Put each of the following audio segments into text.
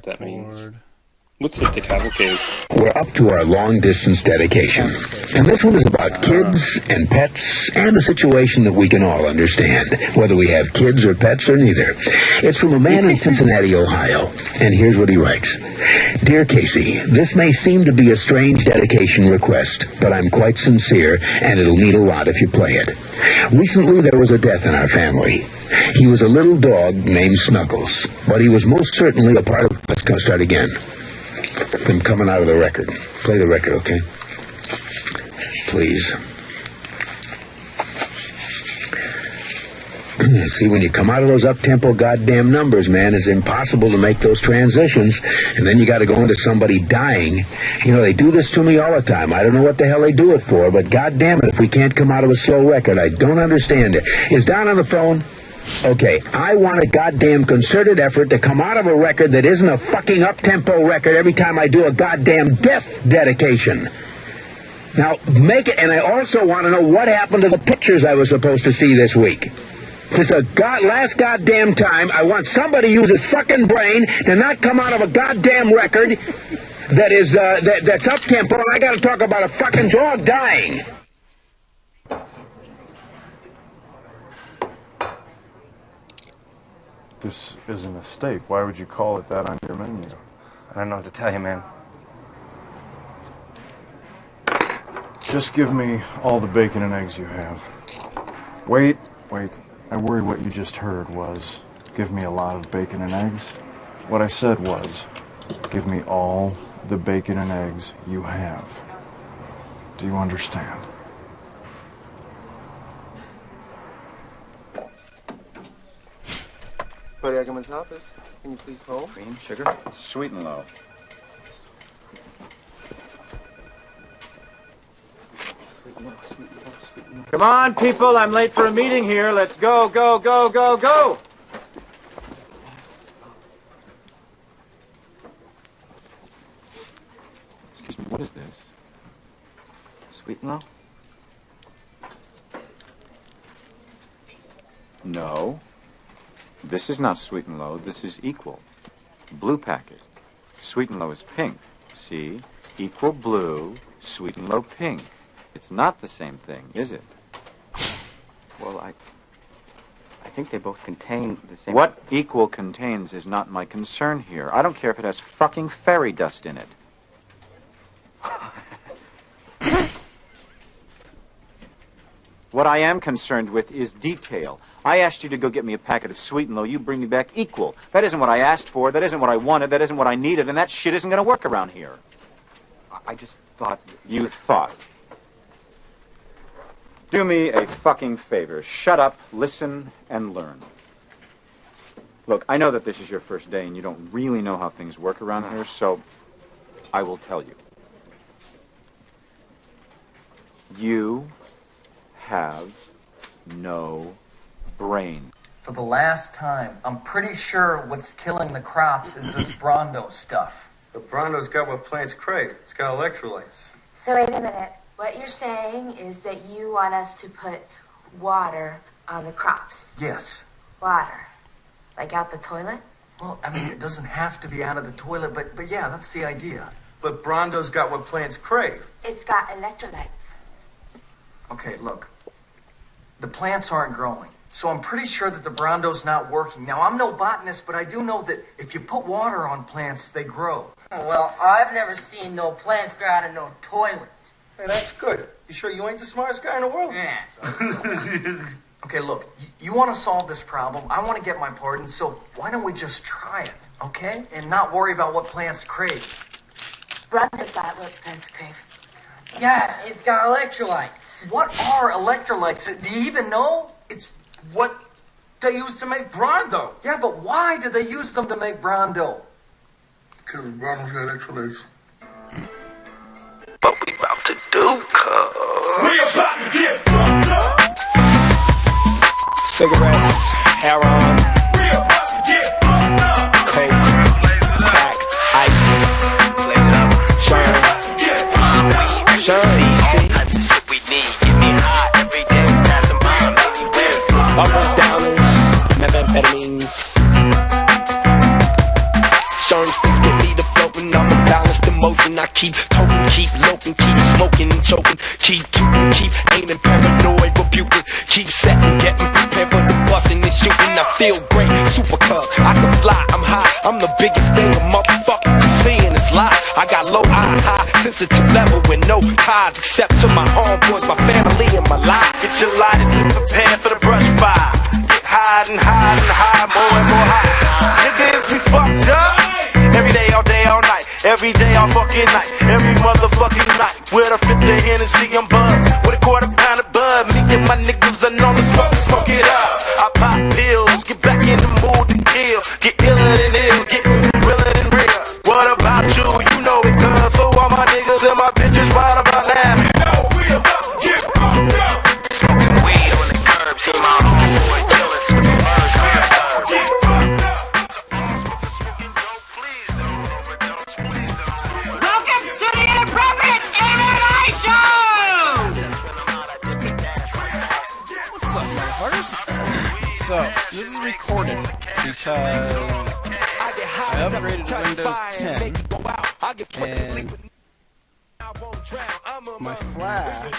what that means. What's the cavalcade? We're up to our long-distance dedication. And this one is about kids and pets and a situation that we can all understand, whether we have kids or pets or neither. It's from a man in Cincinnati, Ohio. And here's what he writes. Dear Casey, this may seem to be a strange dedication request, but I'm quite sincere, and it'll mean a lot if you play it. Recently, there was a death in our family. He was a little dog named Snuggles, but he was most certainly a part of... Let's start again. I'm coming out of the record. Play the record, okay? Please. See, when you come out of those up-tempo goddamn numbers, man, it's impossible to make those transitions. And then you got to go into somebody dying. You know, they do this to me all the time. I don't know what the hell they do it for, but goddamn it, if we can't come out of a slow record, I don't understand it. Is Don on the phone? Okay, I want a goddamn concerted effort to come out of a record that isn't a fucking up-tempo record every time I do a goddamn death dedication. Now, make it, and I also want to know what happened to the pictures I was supposed to see this week. This is last goddamn time I want somebody to use his fucking brain to not come out of a goddamn record that is, that's up-tempo, and I gotta talk about a fucking dog dying. This is a mistake. Why would you call it that on your menu? I don't know what to tell you, man. Just give me all the bacon and eggs you have. Wait. I worry what you just heard was, give me a lot of bacon and eggs. What I said was, give me all the bacon and eggs you have. Do you understand? Buddy, I come into office. Can you please hold? Cream, sugar, sweet and low. Come on, people, I'm late for a meeting here. Let's go. Excuse me, what is this? Sweet and low? No. This is not sweet and low, this is equal. Blue packet. Sweet and low is pink. See? Equal blue, sweet and low pink. It's not the same thing, is it? Well, I think they both contain the same... What equal contains is not my concern here. I don't care if it has fucking fairy dust in it. What I am concerned with is detail. I asked you to go get me a packet of sweet and low. You bring me back equal. That isn't what I asked for. That isn't what I wanted. That isn't what I needed. And that shit isn't going to work around here. I just thought... You thought. Do me a fucking favor. Shut up, listen, and learn. Look, I know that this is your first day and you don't really know how things work around here, so I will tell you. You have no brain. For the last time, I'm pretty sure what's killing the crops is this Brondo stuff. But Brondo's got what plants crave. It's got electrolytes. So wait a minute. What you're saying is that you want us to put water on the crops? Yes. Water? Like out the toilet? Well, I mean, it doesn't have to be out of the toilet, but yeah, that's the idea. But Brondo's got what plants crave. It's got electrolytes. Okay, look. The plants aren't growing, so I'm pretty sure that the Brondo's not working. Now, I'm no botanist, but I do know that if you put water on plants, they grow. Well, I've never seen no plants grow out of no toilet. Hey, that's good. You sure you ain't the smartest guy in the world? Yeah. Okay, look, you want to solve this problem. I want to get my pardon, so why don't we just try it, okay? And not worry about what plants crave. Brondo's got what plants crave. Yeah, it's got electrolytes. What are electrolytes? Do you even know? It's what they use to make Brondo. Yeah, but why do they use them to make Brondo? Because Brondo's got electrolytes. What we about to do, cuz? We about to get fucked up. Cigarettes, heroin. We about to get fucked up. Coke, crack, ice. We about to get fucked up. All types of shit we need. Get me high every day, passing bombs anywhere. uppers, downers, methamphetamines. Sherm instincts get me to floating. I'm a balanced emotion. I keep toting, keep loping, keep smoking and choking, keep tooting, keep aiming, paranoid, rebuking, keep setting, getting prepared for the busting and shooting. I feel great, super cub. I can fly, I'm high. I'm the biggest thing a motherfucker can see in his life. I got low eyes, high, sensitive level with no ties except to my homeboys, my family, and my life. Get your lighters and prepare for the brush fire. Get high and high and high, more and more high. Niggas, we fucked up. Every day, all day, all night. Every day, all fucking night. Every motherfucking night. With a fifth of Hennessy and buzz. With a quarter pound of bud. Me and my niggas are known to smoke it up. I pop pills, get back in the mood to kill. Get iller than ill, get realer than real. What about you? You know it, cuz. So all my niggas and my bitches right about now. You know we about to get fucked up. Smoking weed on the curb. See my homeboy killers with the birds. Get fucked up. Welcome to the Inappropriate MMA Show! What's up, motherfuckers? So, this is recorded because I upgraded to Windows 10 and my flash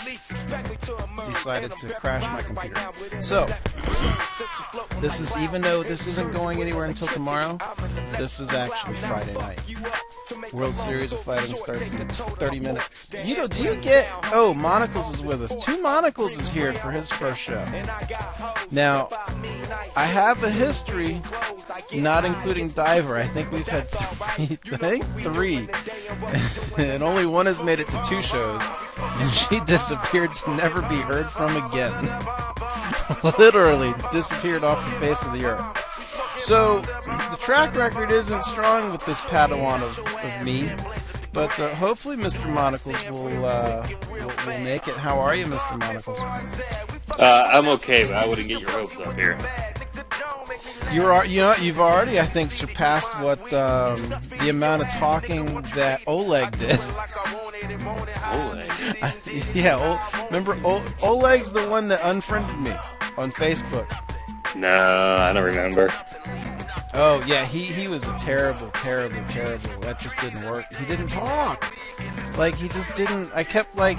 decided to crash my computer. So, this is, even though this isn't going anywhere until tomorrow, this is actually Friday night. World Series of Fighting starts in 30 minutes. You know, do you get... Oh, Monocles is with us. 2 Monocles is here for his first show. Now, I have a history, not including Diver. I think we've had three. And only one has made it to 2 shows. And she disappeared to never be heard from again. Literally disappeared off the face of the earth. So, the track record isn't strong with this Padawan of me, but hopefully Mr. Monocles will make it. How are you, Mr. Monocles? I'm okay, but I wouldn't get your hopes up here. You've already, I think, surpassed what the amount of talking that Oleg did. Oleg? Yeah, remember Oleg's the one that unfriended me on Facebook. No, I don't remember. Oh, yeah, he was a terrible. That just didn't work. He didn't talk. Like, he just didn't... I kept, like,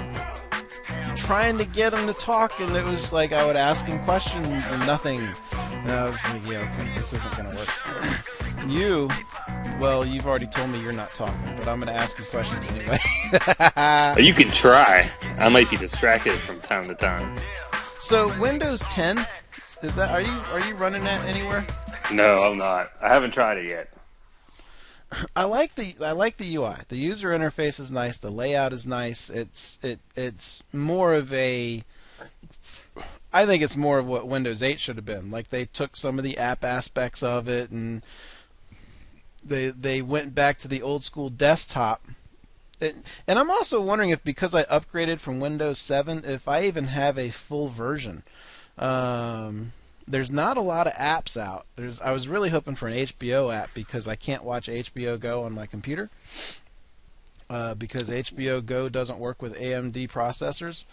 trying to get him to talk, and it was like I would ask him questions and nothing. And I was like, yeah, okay, this isn't going to work. You've already told me you're not talking, but I'm going to ask you questions anyway. You can try. I might be distracted from time to time. So, Windows 10... Are you running that anywhere? No, I'm not. I haven't tried it yet. I like the UI. The user interface is nice. The layout is nice. It's more of a... I think it's more of what Windows 8 should have been. Like, they took some of the app aspects of it and they went back to the old school desktop. And I'm also wondering if, because I upgraded from Windows 7, if I even have a full version. There's not a lot of apps out. I was really hoping for an HBO app because I can't watch HBO Go on my computer because HBO Go doesn't work with AMD processors.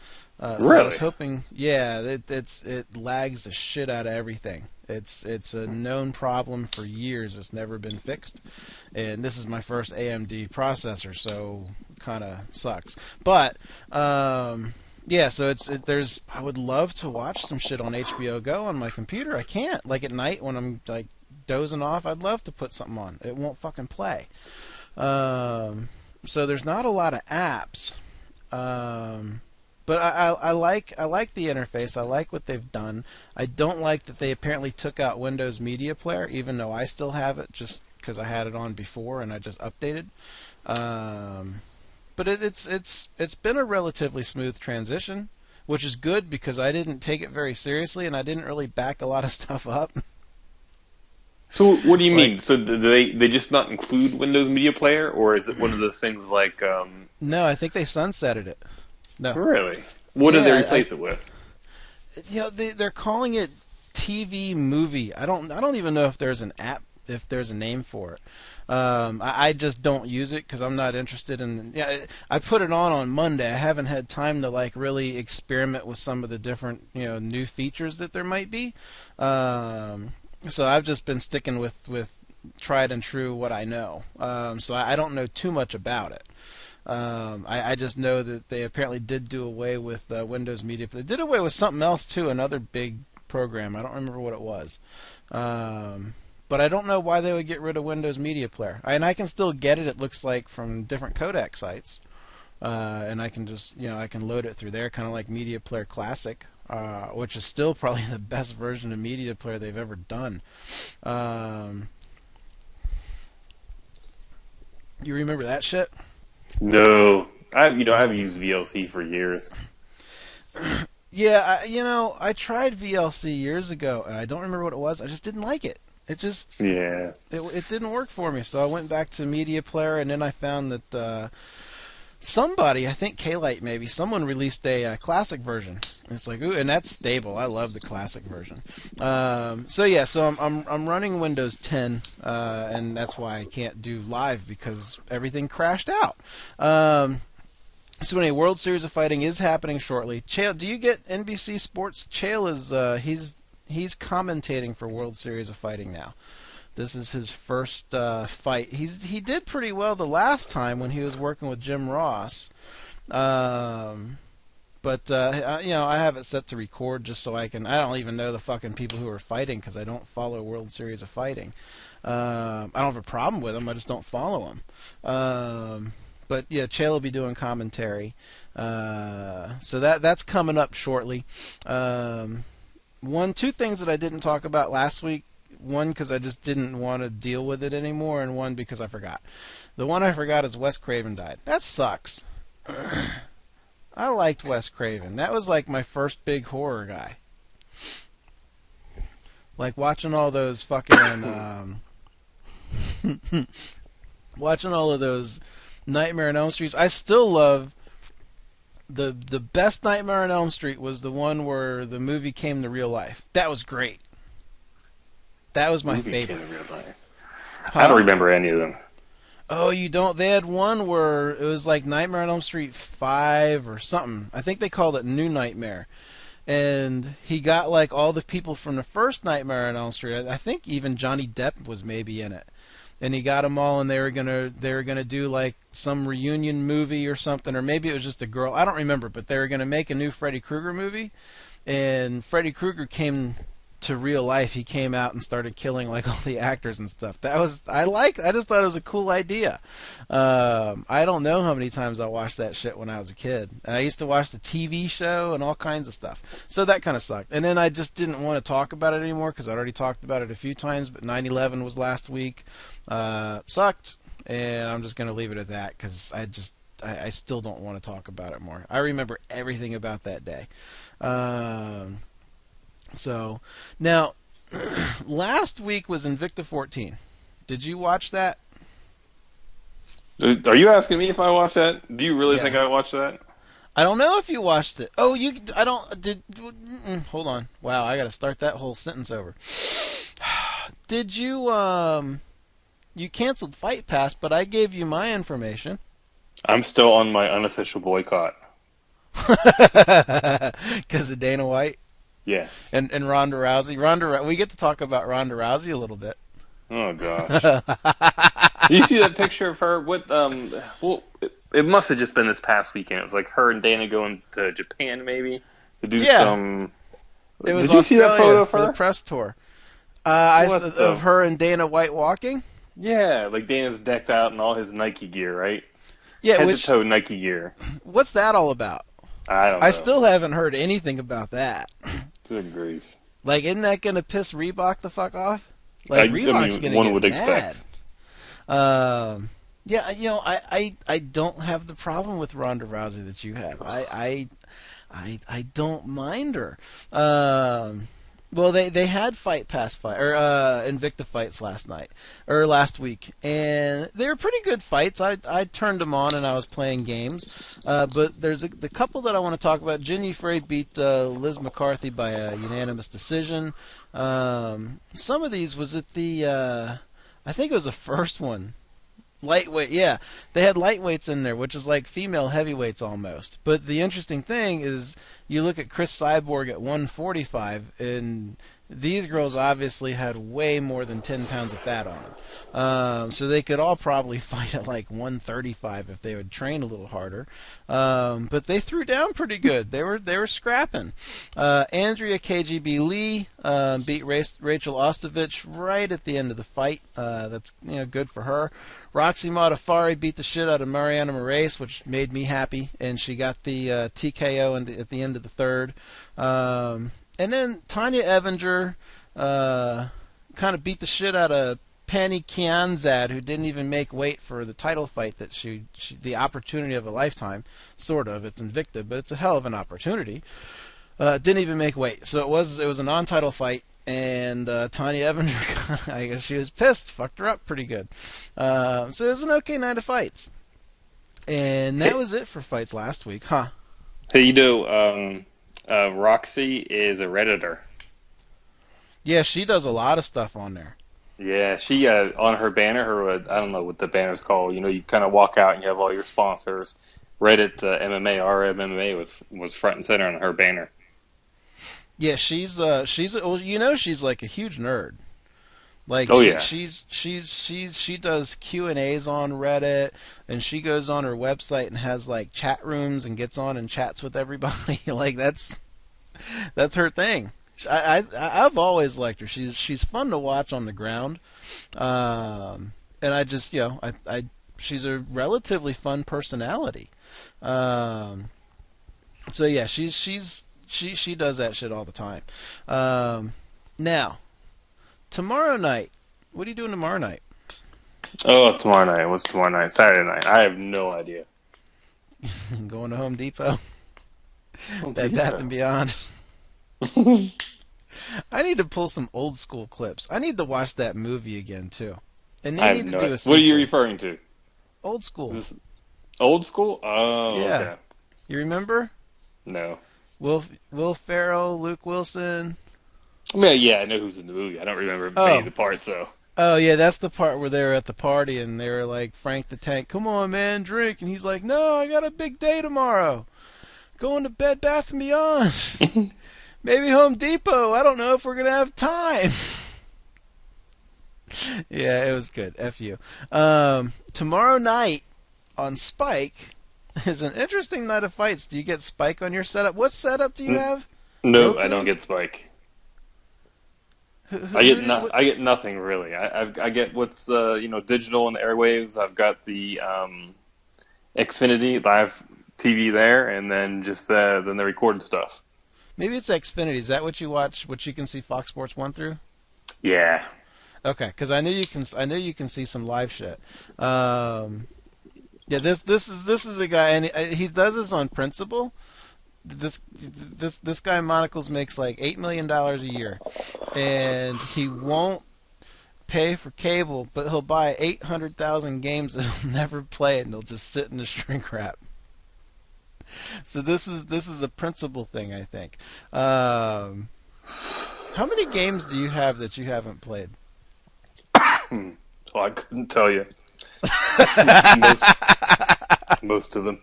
Really? So I was hoping, yeah, it lags the shit out of everything. It's a known problem for years. It's never been fixed, and this is my first AMD processor, so kind of sucks. But yeah, so I would love to watch some shit on HBO Go on my computer. I can't. Like at night when I'm like dozing off, I'd love to put something on. It won't fucking play. So there's not a lot of apps. But I like the interface. I like what they've done. I don't like that they apparently took out Windows Media Player, even though I still have it, just because I had it on before and I just updated. But it's been a relatively smooth transition, which is good because I didn't take it very seriously and I didn't really back a lot of stuff up. So what do you mean? So do they just not include Windows Media Player, or is it one of those things like? No, I think they sunsetted it. No, really. What did they replace it with? You know, they're calling it TV Movie. I don't even know if there's an app, if there's a name for it. I just don't use it because I'm not interested in. Yeah, I put it on Monday. I haven't had time to like really experiment with some of the different new features that there might be. So I've just been sticking with tried and true what I know. So I don't know too much about it. I just know that they apparently did do away with Windows Media Player. They did away with something else too, another big program. I don't remember what it was. But I don't know why they would get rid of Windows Media Player. And I can still get it, it looks like, from different codec sites. And I can just, I can load it through there, kind of like Media Player Classic, which is still probably the best version of Media Player they've ever done. You remember that shit? No, I've used VLC for years. Yeah, I tried VLC years ago, and I don't remember what it was. I just didn't like it. It just it didn't work for me. So I went back to Media Player, and then I found that somebody, I think K-Lite maybe, someone released a classic version. And it's like, ooh, and that's stable. I love the classic version. So I'm running Windows 10, and that's why I can't do live because everything crashed out. So anyway, World Series of Fighting is happening shortly. Chael, do you get NBC Sports? Chael is he's commentating for World Series of Fighting now. This is his first fight. He did pretty well the last time when he was working with Jim Ross. But I have it set to record just so I don't even know the fucking people who are fighting because I don't follow World Series of Fighting. I don't have a problem with them. I just don't follow them. But yeah, Chael will be doing commentary. So that's coming up shortly. Two things that I didn't talk about last week. One, because I just didn't want to deal with it anymore, and one, because I forgot. The one I forgot is Wes Craven died. That sucks. I liked Wes Craven. That was like my first big horror guy. Like watching all those fucking watching all of those Nightmare on Elm Streets. I still love the best Nightmare on Elm Street was the one where the movie came to real life. That was great. That was my favorite. I don't remember any of them. Oh, you don't? They had one where it was like Nightmare on Elm Street 5 or something. I think they called it New Nightmare. And he got like all the people from the first Nightmare on Elm Street. I think even Johnny Depp was maybe in it. And he got them all, and they were gonna do like some reunion movie or something, or maybe it was just a girl. I don't remember, but they were gonna make a new Freddy Krueger movie, and Freddy Krueger came to real life. He came out and started killing like all the actors and stuff. I just thought it was a cool idea. I don't know how many times I watched that shit when I was a kid. And I used to watch the TV show and all kinds of stuff. So that kind of sucked. And then I just didn't want to talk about it anymore because I'd already talked about it a few times, but 9/11 was last week. Sucked. And I'm just going to leave it at that because I still don't want to talk about it more. I remember everything about that day. So, now, last week was Invicta 14. Did you watch that? Are you asking me if I watched that? Do you really think I watched that? I don't know if you watched it. Oh, hold on. Wow, I got to start that whole sentence over. Did you, you canceled Fight Pass, but I gave you my information. I'm still on my unofficial boycott. Because of Dana White? Yes. And Ronda Rousey. We get to talk about Ronda Rousey a little bit. Oh gosh. Do you see that picture of her? It must have just been this past weekend. It was like her and Dana going to Japan, maybe to do some. It was Did you see that photo for the press tour? Of her and Dana White walking. Yeah, like Dana's decked out in all his Nike gear, right? Yeah, head to toe Nike gear. What's that all about? I don't know. I still haven't heard anything about that. Good grief. Like, isn't that going to piss Reebok the fuck off? Like, Reebok's going to get mad. Yeah, I don't have the problem with Ronda Rousey that you have. I don't mind her. Well, they had Fight Pass Invicta fights last week, and they were pretty good fights. I turned them on and I was playing games, but there's the couple that I want to talk about. Ginny Frey beat Liz McCarthy by a unanimous decision. Some of these was at I think it was the first one. Lightweight, yeah. They had lightweights in there, which is like female heavyweights almost. But the interesting thing is, you look at Chris Cyborg at 145, and these girls obviously had way more than 10 pounds of fat on them. So they could all probably fight at like 135 if they would train a little harder. But they threw down pretty good. They were scrapping. Andrea KGB Lee beat Rachel Ostovich right at the end of the fight. That's good for her. Roxy Modaffari beat the shit out of Mariana Moraes, which made me happy, and she got the TKO at the end of the third. And then Tanya Evinger kind of beat the shit out of Penny Kianzad, who didn't even make weight for the title fight that she the opportunity of a lifetime, sort of. It's Invicta, but it's a hell of an opportunity. Didn't even make weight, so it was a non-title fight, and Tanya Evinger, I guess she was pissed, fucked her up pretty good. So it was an okay night of fights, and that was it for fights last week, huh? Hey, Roxy is a Redditor. Yeah, she does a lot of stuff on there. Yeah, she on her banner, I don't know what the banner's called. You kind of walk out and you have all your sponsors. Reddit MMA, RMMA was front and center on her banner. Yeah, she's like a huge nerd. Like she does Q&As on Reddit, and she goes on her website and has like chat rooms and gets on and chats with everybody. Like that's her thing. I've always liked her. She's fun to watch on the ground, and I just she's a relatively fun personality. So yeah, she does that shit all the time. Now, tomorrow night, what are you doing tomorrow night? Oh, tomorrow night. What's tomorrow night? Saturday night. I have no idea. Going to Home Depot. Bed Bath and Beyond. I need to pull some old school clips. I need to watch that movie again too. And they need to do a sequel. What are you referring to? Old School. Old School? Oh, yeah. Okay. You remember? No. Will Ferrell, Luke Wilson. I mean, yeah, I know who's in the movie. I don't remember many of the parts though. Oh yeah, that's the part where they were at the party and they were like, Frank the Tank, come on man, drink, and he's like, no, I got a big day tomorrow. Going to Bed Bath and Beyond. Maybe Home Depot. I don't know if we're going to have time. Yeah, it was good. F you. Tomorrow night on Spike is an interesting night of fights. Do you get Spike on your setup? What setup do you have? No, Roku? I don't get Spike. I get nothing really. I get what's digital in the airwaves. I've got the Xfinity live TV there, and then just then the recorded stuff. Maybe it's Xfinity. Is that what you watch? What you can see Fox Sports 1 through? Yeah. Okay, because I know you can see some live shit. Yeah, this is a guy, and he does this on principle. This guy Monocles makes like $8 million a year, and he won't pay for cable, but he'll buy 800,000 games that he'll never play, and they'll just sit in a shrink wrap. So this is a principle thing, I think. How many games do you have that you haven't played? Oh, I couldn't tell you. Most of them.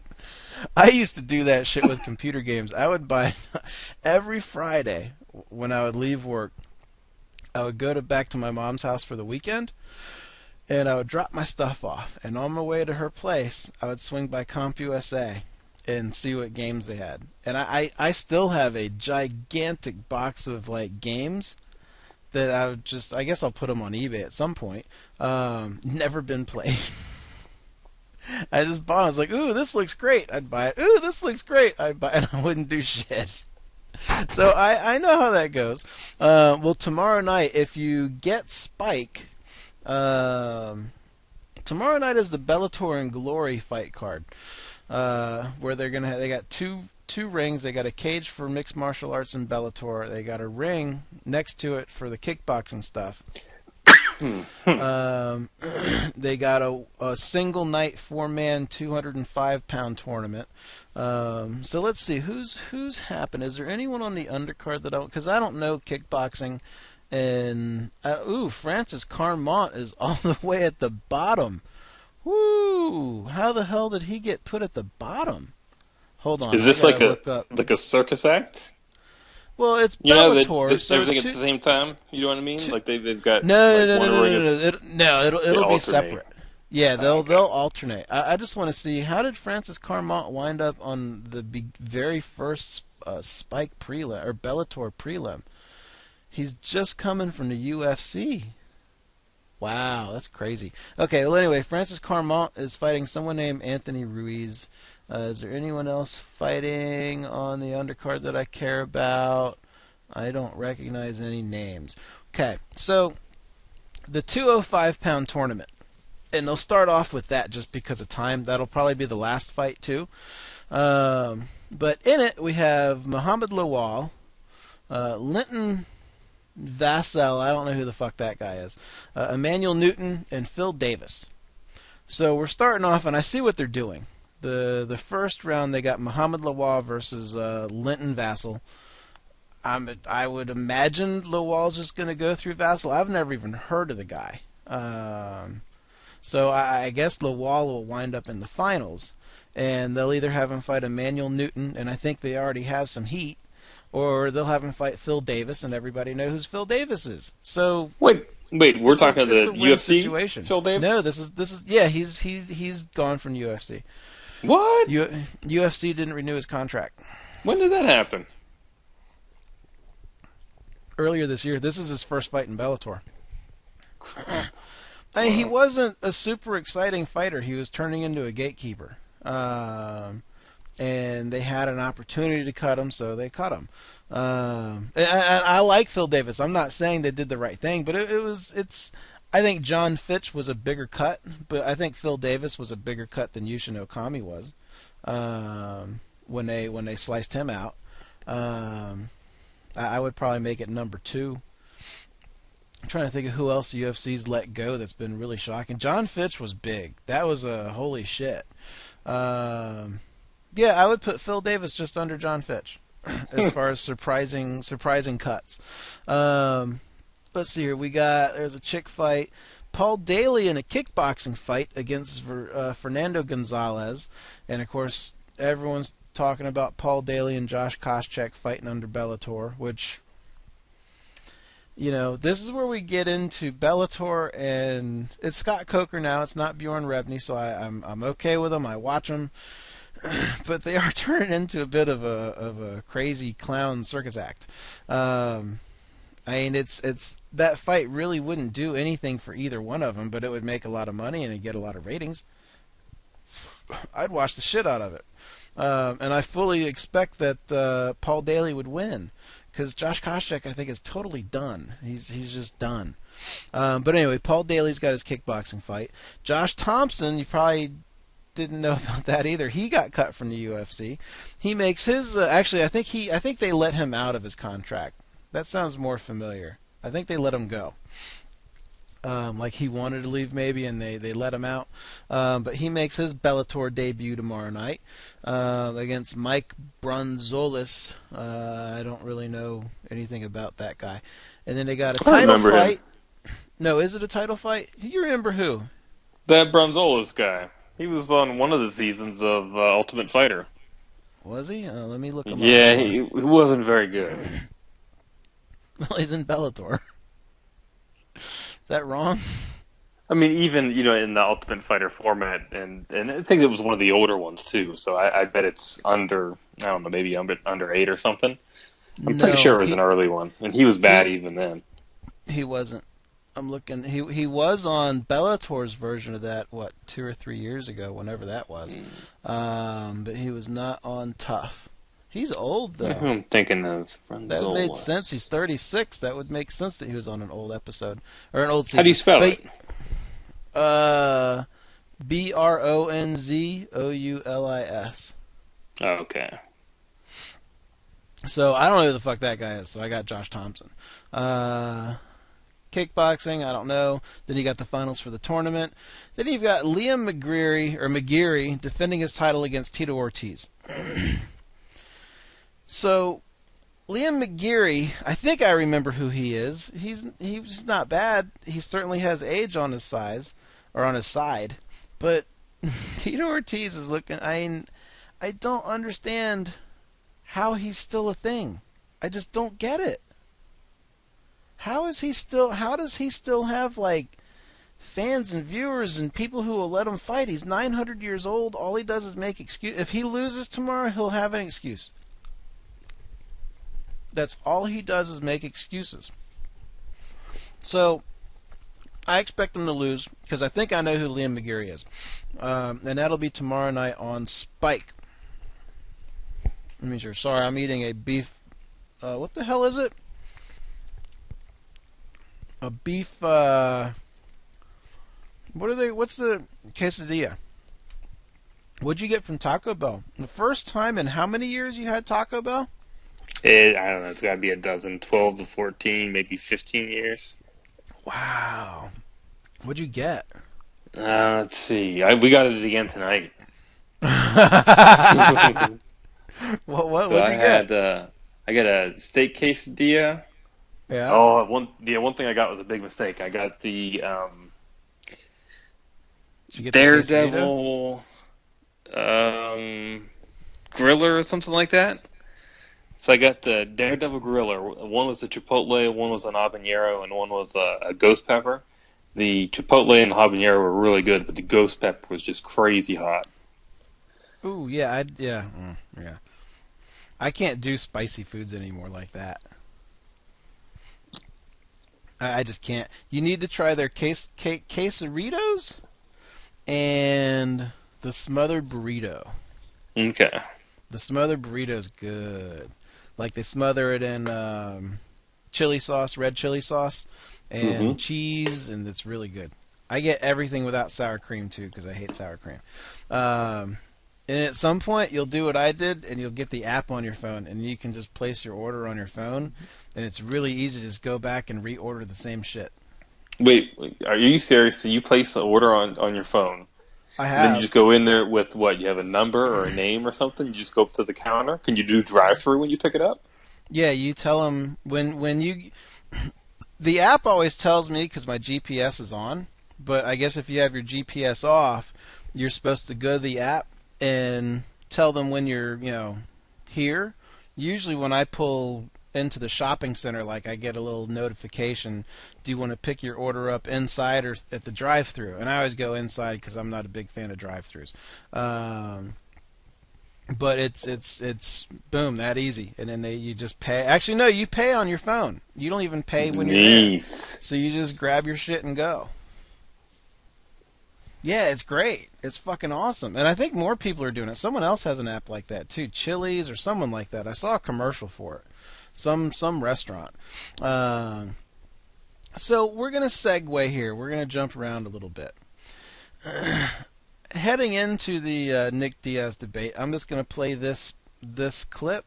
I used to do that shit with computer games. I would buy every Friday when I would leave work. I would go back to my mom's house for the weekend, and I would drop my stuff off. And on my way to her place, I would swing by CompUSA and see what games they had. And I still have a gigantic box of like games that I guess I'll put them on eBay at some point. Never been played. I just bought it. I was like, ooh, this looks great. I'd buy it. Ooh, this looks great. I'd buy it. I wouldn't do shit. So I know how that goes. Well, tomorrow night, if you get Spike, tomorrow night is the Bellator and Glory fight card. Where they got two rings. They got a cage for mixed martial arts and Bellator. They got a ring next to it for the kickboxing stuff. They got a single night 4-man 205-pound tournament. So let's see who's happened. Is there anyone on the undercard that because I don't know kickboxing, and Francis Carmont is all the way at the bottom. Woo! How the hell did he get put at the bottom? Hold on. Is this like a circus act? Well, it's You know, Bellator, so everything at the same time. You know what I mean? Like they've got it'll be separate. Yeah, they'll alternate. I just want to see, how did Francis Carmont wind up on the very first Spike prelim or Bellator prelim? He's just coming from the UFC. Wow, that's crazy. Okay, well anyway, Francis Carmont is fighting someone named Anthony Ruiz. Is there anyone else fighting on the undercard that I care about? I don't recognize any names. Okay, so the 205-pound tournament. And they'll start off with that just because of time. That'll probably be the last fight, too. But in it, we have Muhammad Lawal, Linton Vassell, I don't know who the fuck that guy is, Emmanuel Newton, and Phil Davis. So we're starting off, and I see what they're doing. The first round, they got Muhammad Lawal versus Linton Vassell. I would imagine Lawal's just going to go through Vassell. I've never even heard of the guy. So I guess Lawal will wind up in the finals, and they'll either have him fight Emmanuel Newton, and I think they already have some heat, or they'll have him fight Phil Davis, and everybody knows who Phil Davis is. So wait, we're talking about the UFC situation. Phil Davis? No, this is yeah, he's gone from UFC. What? UFC didn't renew his contract. When did that happen? Earlier this year. This is his first fight in Bellator. I mean, he wasn't a super exciting fighter. He was turning into a gatekeeper. And they had an opportunity to cut him, so they cut him. And I like Phil Davis. I'm not saying they did the right thing, but it's. I think John Fitch was a bigger cut, but I think Phil Davis was a bigger cut than Yushin Okami was when they sliced him out. I would probably make it number 2. I'm trying to think of who else the UFC's let go that's been really shocking. John Fitch was big. That was a holy shit. Yeah, I would put Phil Davis just under John Fitch as far as surprising cuts. Let's see here. There's a chick fight. Paul Daly in a kickboxing fight against Fernando Gonzalez. And, of course, everyone's talking about Paul Daly and Josh Koscheck fighting under Bellator, which... You know, this is where we get into Bellator, and it's Scott Coker now. It's not Bjorn Rebney, so I'm okay with them. I watch them, but they are turning into a bit of a crazy clown circus act. I mean, it's that fight really wouldn't do anything for either one of them, but it would make a lot of money and it'd get a lot of ratings. I'd watch the shit out of it, and I fully expect that Paul Daly would win. Because Josh Koscheck, I think, is totally done. He's just done. But anyway, Paul Daly's got his kickboxing fight. Josh Thompson, you probably didn't know about that either. He got cut from the UFC. He makes his. Actually, I think they let him out of his contract. That sounds more familiar. I think they let him go. Like he wanted to leave maybe, and they let him out. But he makes his Bellator debut tomorrow night against Mike Bronzolis. I don't really know anything about that guy. And then they got a title fight. No, is it a title fight? You remember who? That Bronzolis guy. He was on one of the seasons of Ultimate Fighter. Was he? Let me look him up. Yeah, he wasn't very good. Well, he's in Bellator. Is that wrong? I mean, even in the Ultimate Fighter format, and I think it was one of the older ones too. So I bet it's under, I don't know, maybe under 8 or something. I'm pretty sure it was an early one, and he was bad even then. He wasn't. I'm looking. He was on Bellator's version of that. 2 or 3 years ago, whenever that was. But he was not on Tough. He's old though. I'm thinking of that made sense. He's 36. That would make sense that he was on an old episode or an old season. How do you spell it? Bronzoulis. Okay. So I don't know who the fuck that guy is. So I got Josh Thompson. Kickboxing, I don't know. Then you got the finals for the tournament. Then you've got Liam McGeary defending his title against Tito Ortiz. So, Liam McGeary, I think I remember who he is. He's not bad. He certainly has age on his side. But Tito Ortiz is looking. I don't understand how he's still a thing. I just don't get it. How does he still have, like, fans and viewers and people who will let him fight? He's 900 years old. All he does is make excuse. If he loses tomorrow, he'll have an excuse. That's all he does is make excuses. So, I expect him to lose because I think I know who Liam McGarry is. And that'll be tomorrow night on Spike. Let me sure. Sorry, I'm eating a beef. What the hell is it? A beef. What's the quesadilla? What'd you get from Taco Bell? The first time in how many years you had Taco Bell? I don't know. It's got to be a dozen, 12 to 14, maybe 15 years. Wow. What'd you get? Let's see. We got it again tonight. What'd you get? I got a steak quesadilla. Yeah. Oh, one thing I got was a big mistake. I got the Daredevil griller or something like that. So I got the Daredevil griller. One was the chipotle, one was an habanero, and one was a ghost pepper. The chipotle and the habanero were really good, but the ghost pepper was just crazy hot. Ooh, yeah, yeah. I can't do spicy foods anymore like that. I just can't. You need to try their quesaritos and the smothered burrito. Okay. The smothered burrito's good. Like they smother it in chili sauce, red chili sauce, and cheese, and it's really good. I get everything without sour cream too because I hate sour cream. And at some point, you'll do what I did, and you'll get the app on your phone, and you can just place your order on your phone, and it's really easy to just go back and reorder the same shit. Wait, are you serious? So you place the order on your phone? I have. And then you just go in there with what? You have a number or a name or something? You just go up to the counter? Can you do drive-through when you pick it up? Yeah, you tell them when you... The app always tells me because my GPS is on, but I guess if you have your GPS off, you're supposed to go to the app and tell them when you're, here. Usually when I pull into the shopping center, like I get a little notification, do you want to pick your order up inside or at the drive-thru? And I always go inside because I'm not a big fan of drive-thrus. But it's boom, that easy. And then you just pay. Actually, no, you pay on your phone. You don't even pay when you're there. So you just grab your shit and go. Yeah, it's great. It's fucking awesome. And I think more people are doing it. Someone else has an app like that too. Chili's or someone like that. I saw a commercial for it. Some restaurant. So we're going to segue here. We're going to jump around a little bit. Heading into the Nick Diaz debate, I'm just going to play this clip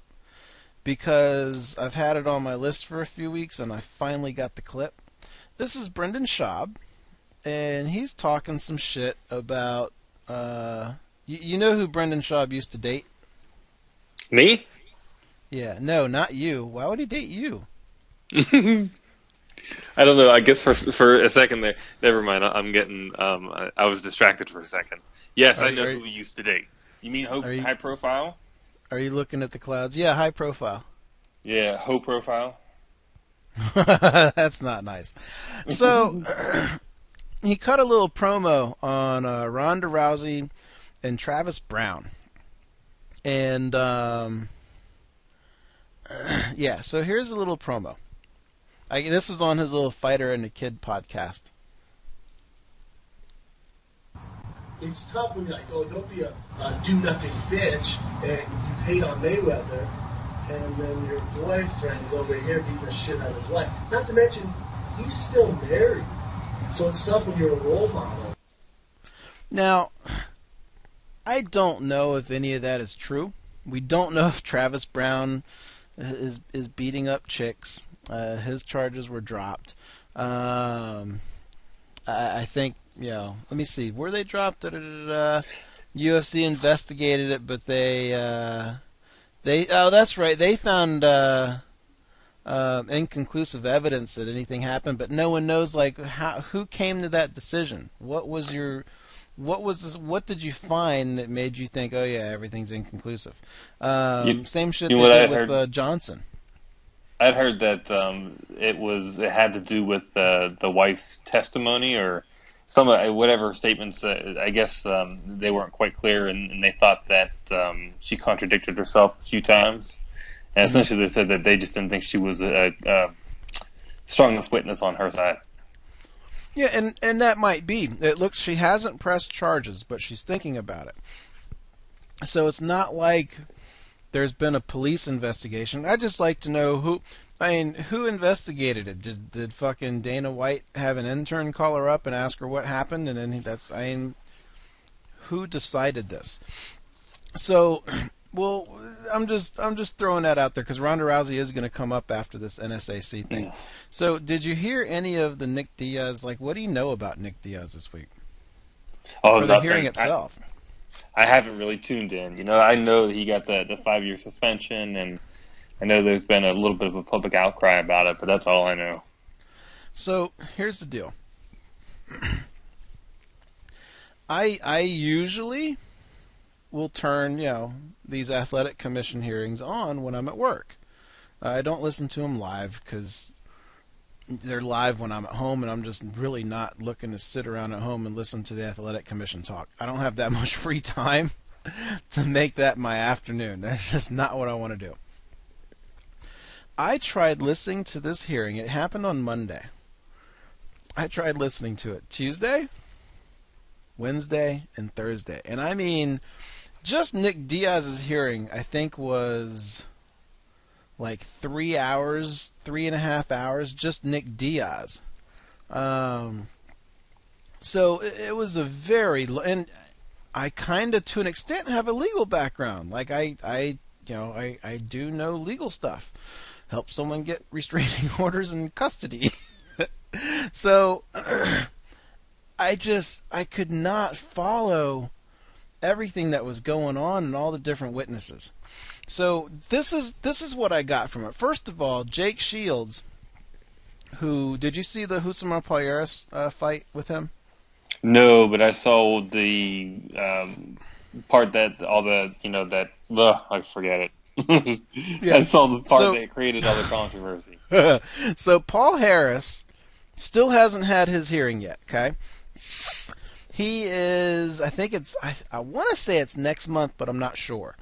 because I've had it on my list for a few weeks and I finally got the clip. This is Brendan Schaub. And he's talking some shit about, you know who Brendan Schaub used to date? Me? Yeah, no, not you. Why would he date you? I don't know. I guess for a second there, never mind. I'm getting, I was distracted for a second. Yes, I know who he used to date. You mean high profile? Are you looking at the clouds? Yeah, high profile. Yeah, ho profile. That's not nice. So... He cut a little promo on Ronda Rousey and Travis Brown. And, yeah, so here's a little promo. This was on his little Fighter and a Kid podcast. It's tough when you're like, oh, don't be a do-nothing bitch, and you hate on Mayweather, and then your boyfriend's over here beating the shit out of his wife. Not to mention, he's still married. So it's tough when you're a role model. Now, I don't know if any of that is true. We don't know if Travis Brown is beating up chicks. His charges were dropped. I think, let me see. Were they dropped? UFC investigated it, but oh, that's right. They found inconclusive evidence that anything happened, but no one knows who came to that decision. What did you find that made you think, oh yeah, everything's inconclusive? Same shit they did with Johnson. I'd heard that it had to do with the wife's testimony or some whatever statements. I guess they weren't quite clear, and they thought that she contradicted herself a few times. And essentially, they said that they just didn't think she was a strong enough witness on her side. Yeah, and that might be. It looks she hasn't pressed charges, but she's thinking about it. So it's not like there's been a police investigation. I'd just like to know who investigated it. Did fucking Dana White have an intern call her up and ask her what happened? And then who decided this? So, well, I'm just throwing that out there because Ronda Rousey is going to come up after this NSAC thing. Yeah. So, did you hear any of the Nick Diaz? Like, what do you know about Nick Diaz this week? Oh, or the hearing itself? I haven't really tuned in. You know, I know that he got the 5-year suspension, and I know there's been a little bit of a public outcry about it, but that's all I know. So, here's the deal. I usually will turn, these athletic commission hearings on when I'm at work. I don't listen to them live because they're live when I'm at home, and I'm just really not looking to sit around at home and listen to the athletic commission talk. I don't have that much free time to make that my afternoon. That's just not what I want to do. I tried listening to this hearing. It happened on Monday. I tried listening to it Tuesday, Wednesday, and Thursday. And I mean, just Nick Diaz's hearing, I think, was like 3 hours, 3.5 hours, just Nick Diaz. So it was a very, and I kind of, to an extent, have a legal background. Like I do know legal stuff. Help someone get restraining orders in custody. So I could not follow everything that was going on and all the different witnesses. So this is what I got from it. First of all, Jake Shields, who, did you see the Husamar Palhares fight with him? No, but I saw the part that all the, I forget it. Yeah. I saw the part that created all the controversy. So Paul Harris still hasn't had his hearing yet, okay? He is, I think it's, I want to say it's next month, but I'm not sure.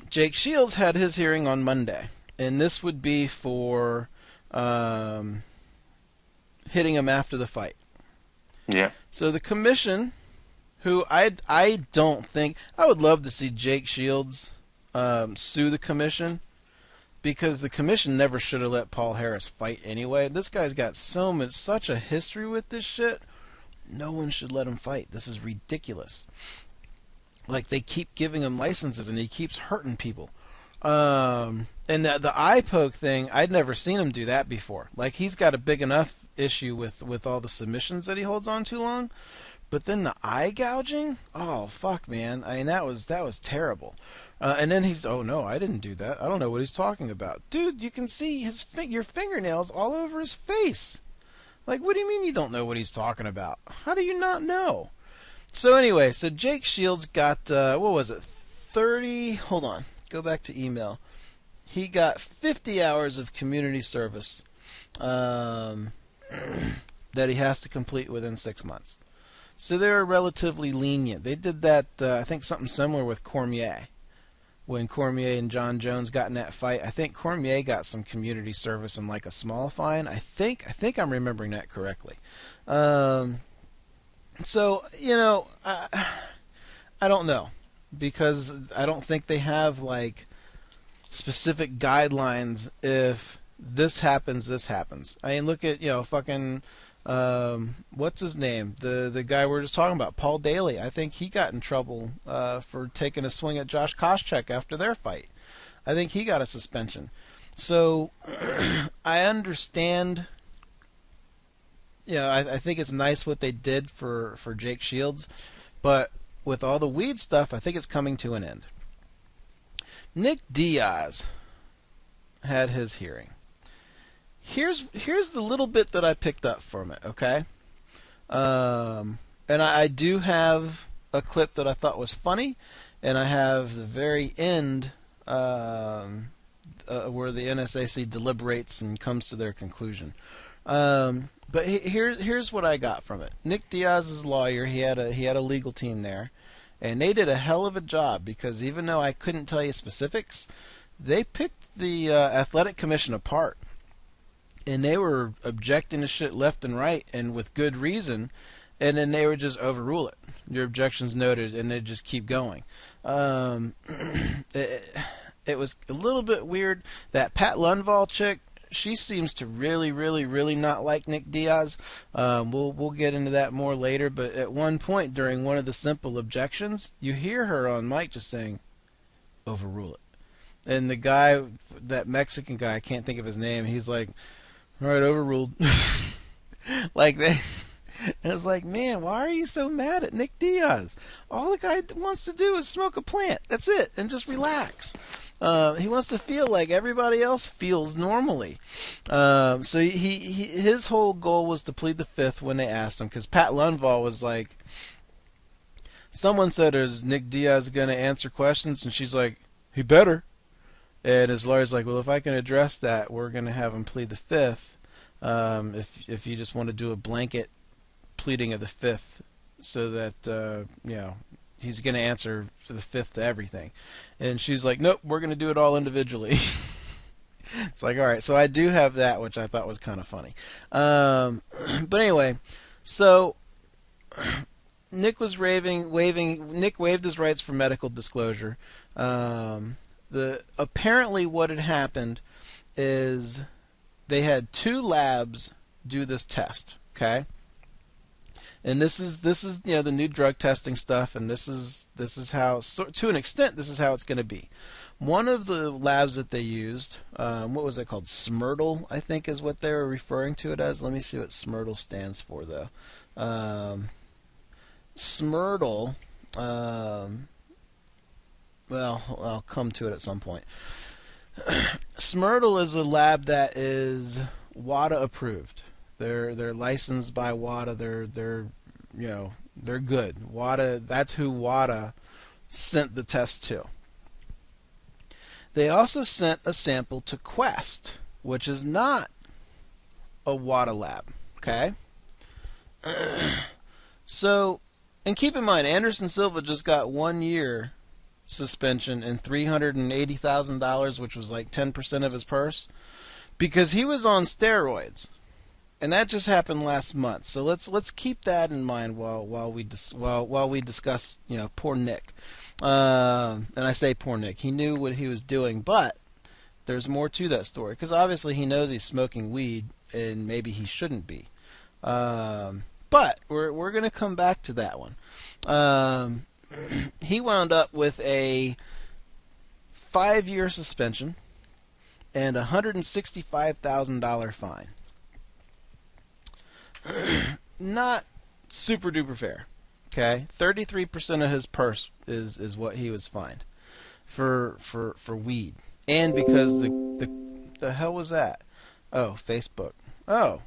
Jake Shields had his hearing on Monday, and this would be for hitting him after the fight. Yeah. So the commission, who I don't think, I would love to see Jake Shields sue the commission, because the commission never should have let Paul Harris fight anyway. This guy's got such a history with this shit. No one should let him fight. This is ridiculous. Like, they keep giving him licenses and he keeps hurting people. And the eye poke thing, I'd never seen him do that before. Like, he's got a big enough issue with all the submissions that he holds on too long. But then the eye gouging? Oh, fuck, man. I mean, that was terrible. And then he's, oh, no, I didn't do that. I don't know what he's talking about. Dude, you can see your fingernails all over his face. Like, what do you mean you don't know what he's talking about? How do you not know? So anyway, so Jake Shields got, what was it, 30, hold on, go back to email. He got 50 hours of community service that he has to complete within 6 months. So they're relatively lenient. They did that, I think something similar with Cormier. When Cormier and John Jones got in that fight, I think Cormier got some community service and like a small fine. I think I'm remembering that correctly. So, I don't know, because I don't think they have like specific guidelines. If this happens, this happens. I mean, look at, fucking, what's his name? The guy we were just talking about, Paul Daly. I think he got in trouble for taking a swing at Josh Koscheck after their fight. I think he got a suspension. So I understand. I think it's nice what they did for Jake Shields, but with all the weed stuff, I think it's coming to an end. Nick Diaz had his hearing. Here's the little bit that I picked up from it, okay? And I do have a clip that I thought was funny, and I have the very end where the NSAC deliberates and comes to their conclusion. But here's what I got from it. Nick Diaz's lawyer, he had a legal team there, and they did a hell of a job, because even though I couldn't tell you specifics, they picked the athletic commission apart, and they were objecting to shit left and right, and with good reason, and then they would just overrule it. Your objection's noted, and they just keep going. It was a little bit weird. That Pat Lundvall chick, she seems to really, really, really not like Nick Diaz. We'll get into that more later, but at one point during one of the simple objections, you hear her on mic just saying, overrule it. And the guy, that Mexican guy, I can't think of his name, he's like, all right, overruled. Like they... And it's like, man, why are you so mad at Nick Diaz? All the guy wants to do is smoke a plant. That's it, and just relax. He wants to feel like everybody else feels normally. So his whole goal was to plead the fifth when they asked him, because Pat Lundvall was like, someone said, is Nick Diaz going to answer questions? And she's like, he better. And his lawyer's like, well, if I can address that, we're going to have him plead the fifth. If you just want to do a blanket pleading of the fifth, so that he's going to answer for the fifth to everything. And she's like, nope, we're going to do it all individually. It's like, all right, so I do have that, which I thought was kind of funny. But anyway, so Nick was Nick waived his rights for medical disclosure. Apparently what had happened is they had two labs do this test, okay? And this is the new drug testing stuff, and this is how, so, to an extent, this is how it's going to be. One of the labs that they used, what was it called? Smurtle, I think, is what they were referring to it as. Let me see what Smurtle stands for, though. Smurtle, well, I'll come to it at some point. Smurtle is a lab that is WADA approved. They're licensed by WADA. They're good. WADA. That's who WADA sent the test to. They also sent a sample to Quest, which is not a WADA lab. Okay. So, and keep in mind, Anderson Silva just got 1 year suspension and $380,000, which was like 10% of his purse, because he was on steroids. And that just happened last month, so let's keep that in mind while we discuss poor Nick. And I say poor Nick. He knew what he was doing, but there's more to that story, because obviously he knows he's smoking weed and maybe he shouldn't be. But we're gonna come back to that one. He wound up with a 5-year suspension and a $165,000 fine. Not super duper fair. Okay, 33% of his purse is what he was fined for weed, and because the hell was that? Oh, Facebook. Oh,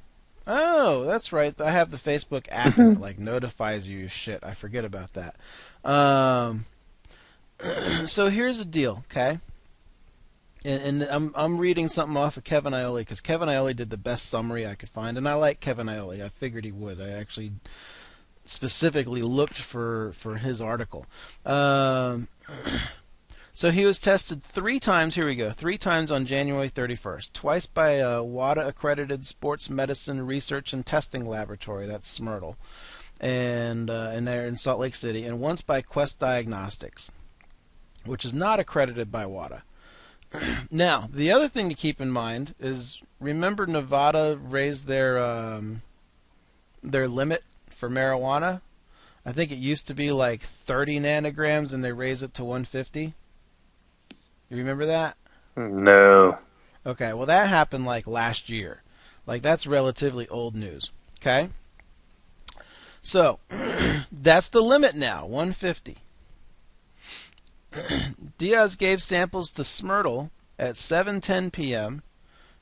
that's right. I have the Facebook app and it like notifies you shit. I forget about that. So here's the deal, okay? And I'm reading something off of Kevin Iole, because Kevin Iole did the best summary I could find, and I like Kevin Iole. I figured he would. I actually specifically looked for his article. So he was tested 3 times. Here we go. 3 times on January 31st. Twice by a WADA-accredited sports medicine research and testing laboratory. That's Smurtle, and they're in Salt Lake City. And once by Quest Diagnostics, which is not accredited by WADA. Now, the other thing to keep in mind is, remember Nevada raised their limit for marijuana? I think it used to be like 30 nanograms, and they raised it to 150. You remember that? No. Okay, well that happened like last year. Like, that's relatively old news. Okay? So, that's the limit now, 150. Diaz gave samples to Smurtle at 7:10 p.m.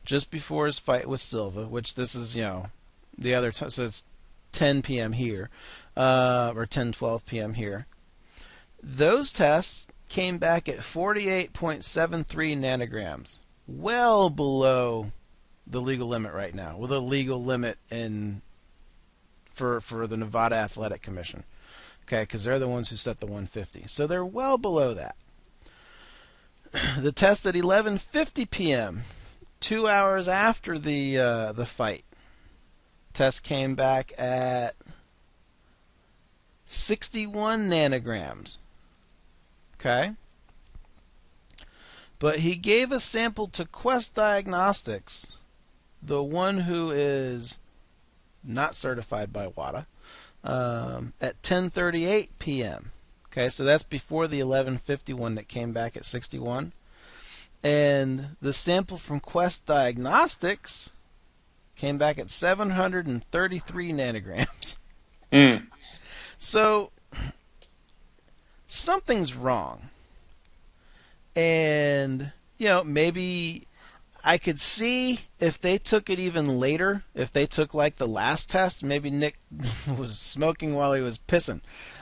just before his fight with Silva, which this is, the other time, so it's 10 p.m. here, or 10:12 p.m. here. Those tests came back at 48.73 nanograms. well below the legal limit right now. Well, the legal limit for the Nevada Athletic Commission. Okay, because they're the ones who set the 150. So they're well below that. The test at 11:50 p.m., 2 hours after the fight, test came back at 61 nanograms. Okay? But he gave a sample to Quest Diagnostics, the one who is not certified by WADA, at 10:38 p.m. Okay, so that's before the 11:51 that came back at 61. And the sample from Quest Diagnostics came back at 733 nanograms. So something's wrong. And, maybe I could see if they took it even later, if they took like the last test, maybe Nick was smoking while he was pissing.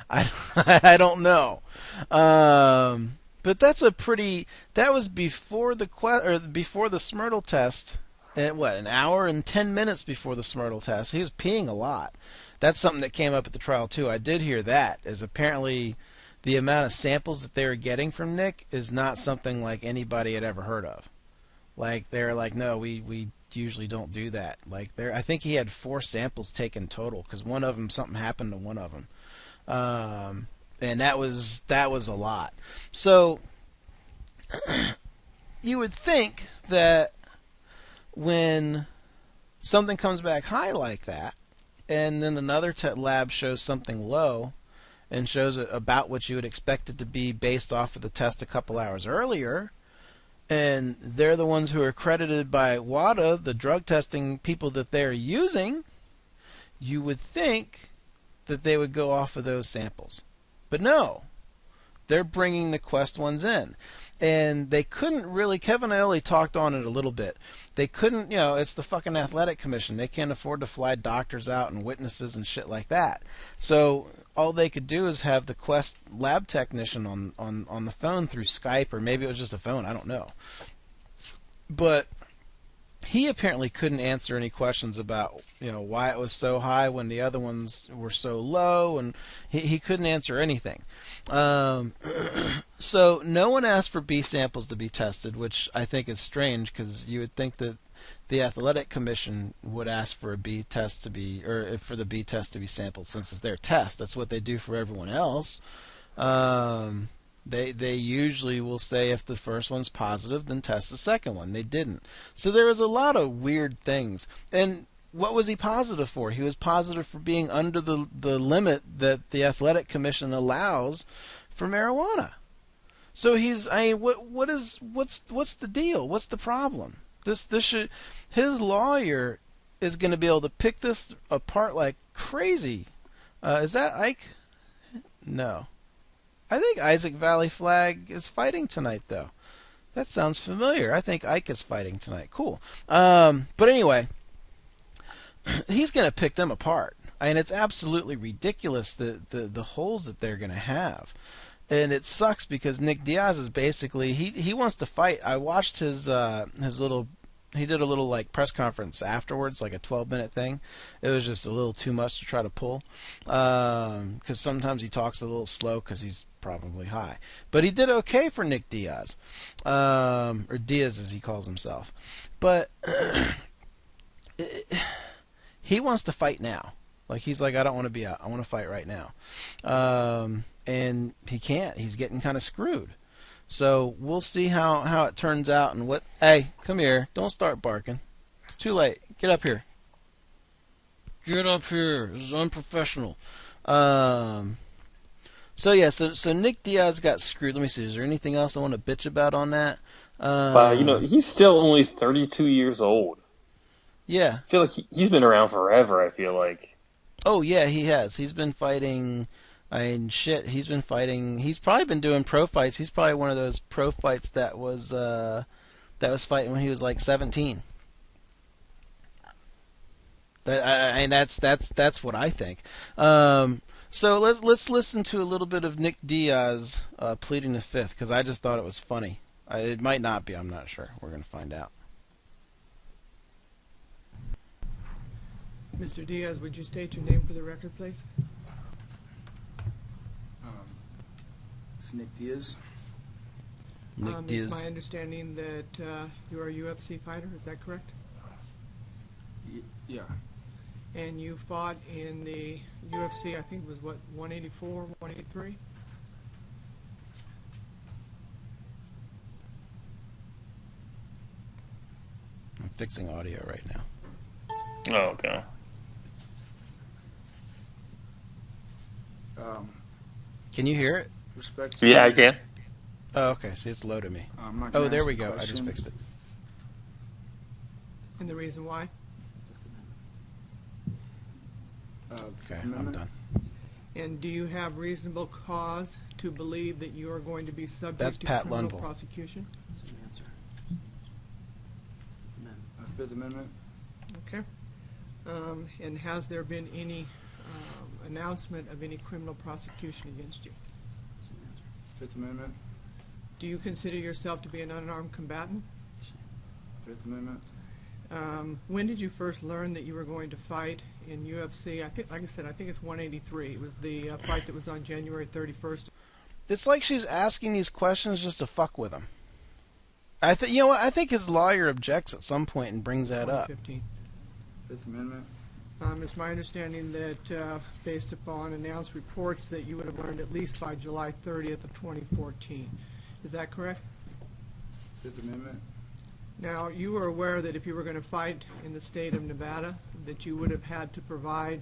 I don't know. But that was before the Smurtle test. An hour and 10 minutes before the Smurtle test. He was peeing a lot. That's something that came up at the trial too. I did hear that, is apparently the amount of samples that they were getting from Nick is not something like anybody had ever heard of. Like, they're like, no, we usually don't do that. Like, I think he had 4 samples taken total, because one of them, something happened to one of them. And that was a lot. So you would think that when something comes back high like that, and then another lab shows something low, and shows about what you would expect it to be based off of the test a couple hours earlier, and they're the ones who are accredited by WADA, the drug testing people that they're using, you would think that they would go off of those samples. But no, they're bringing the Quest ones in. And they couldn't really, Kevin Aioli talked on it a little bit. They couldn't, it's the fucking athletic commission. They can't afford to fly doctors out and witnesses and shit like that. So all they could do is have the Quest lab technician on the phone through Skype, or maybe it was just a phone, I don't know. But he apparently couldn't answer any questions about, why it was so high when the other ones were so low, and he couldn't answer anything. So no one asked for B samples to be tested, which I think is strange, because you would think that the athletic commission would ask for a B test to be, or for the B test to be sampled, since it's their test. That's what they do for everyone else. They usually will say if the first one's positive, then test the second one. They didn't. So there was a lot of weird things. And what was he positive for? He was positive for being under the limit that the athletic commission allows for marijuana. So what's the deal? What's the problem? His lawyer is going to be able to pick this apart like crazy. Is that Ike? No. I think Isaac Valley Flag is fighting tonight, though. That sounds familiar. I think Ike is fighting tonight. Cool. But anyway, he's going to pick them apart. I mean, it's absolutely ridiculous the holes that they're going to have. And it sucks because Nick Diaz is basically, he wants to fight. I watched his little, he did a little like press conference afterwards, like a 12-minute thing. It was just a little too much to try to pull, because sometimes he talks a little slow because he's probably high. But he did okay for Nick Diaz, or Diaz as he calls himself. But he wants to fight now. Like, he's like, I don't want to be out. I want to fight right now. And he can't. He's getting kind of screwed. So we'll see how it turns out and what. Hey, come here. Don't start barking. It's too late. Get up here. Get up here. This is unprofessional. So Nick Diaz got screwed. Let me see. Is there anything else I want to bitch about on that? He's still only 32 years old. Yeah. I feel like he's been around forever, I feel like. Oh, yeah, he has. He's been fighting. He's been fighting. He's probably been doing pro fights. He's probably one of those pro fights that was fighting when he was like 17. That's what I think. So let's listen to a little bit of Nick Diaz pleading the fifth, because I just thought it was funny. It might not be. I'm not sure. We're going to find out. Mr. Diaz, would you state your name for the record, please? It's Nick Diaz. Nick Diaz. It's my understanding that you are a UFC fighter. Is that correct? Yeah. And you fought in the UFC, I think it was, what, 184, 183? I'm fixing audio right now. Oh, okay. Can you hear it? Yeah, I can. Oh, okay. See, it's low to me. Not Oh, gonna there ask we a go. I question. just fixed it. And the reason why? Okay, I'm done. And do you have reasonable cause to believe that you are going to be subject That's to Pat criminal Lundvall. prosecution? Fifth Amendment. Okay. And has there been any announcement of any criminal prosecution against you? Fifth Amendment. Do you consider yourself to be an unarmed combatant? Fifth Amendment. When did you first learn that you were going to fight in UFC? I think, like I said, I think it's 183. It was the fight that was on January 31st. It's like she's asking these questions just to fuck with him. I think, you know what? I think his lawyer objects at some point and brings that up. 2015. Fifth Amendment. It's my understanding that based upon announced reports that you would have learned at least by July 30th of 2014. Is that correct? Fifth Amendment. Now, you were aware that if you were going to fight in the state of Nevada, that you would have had to provide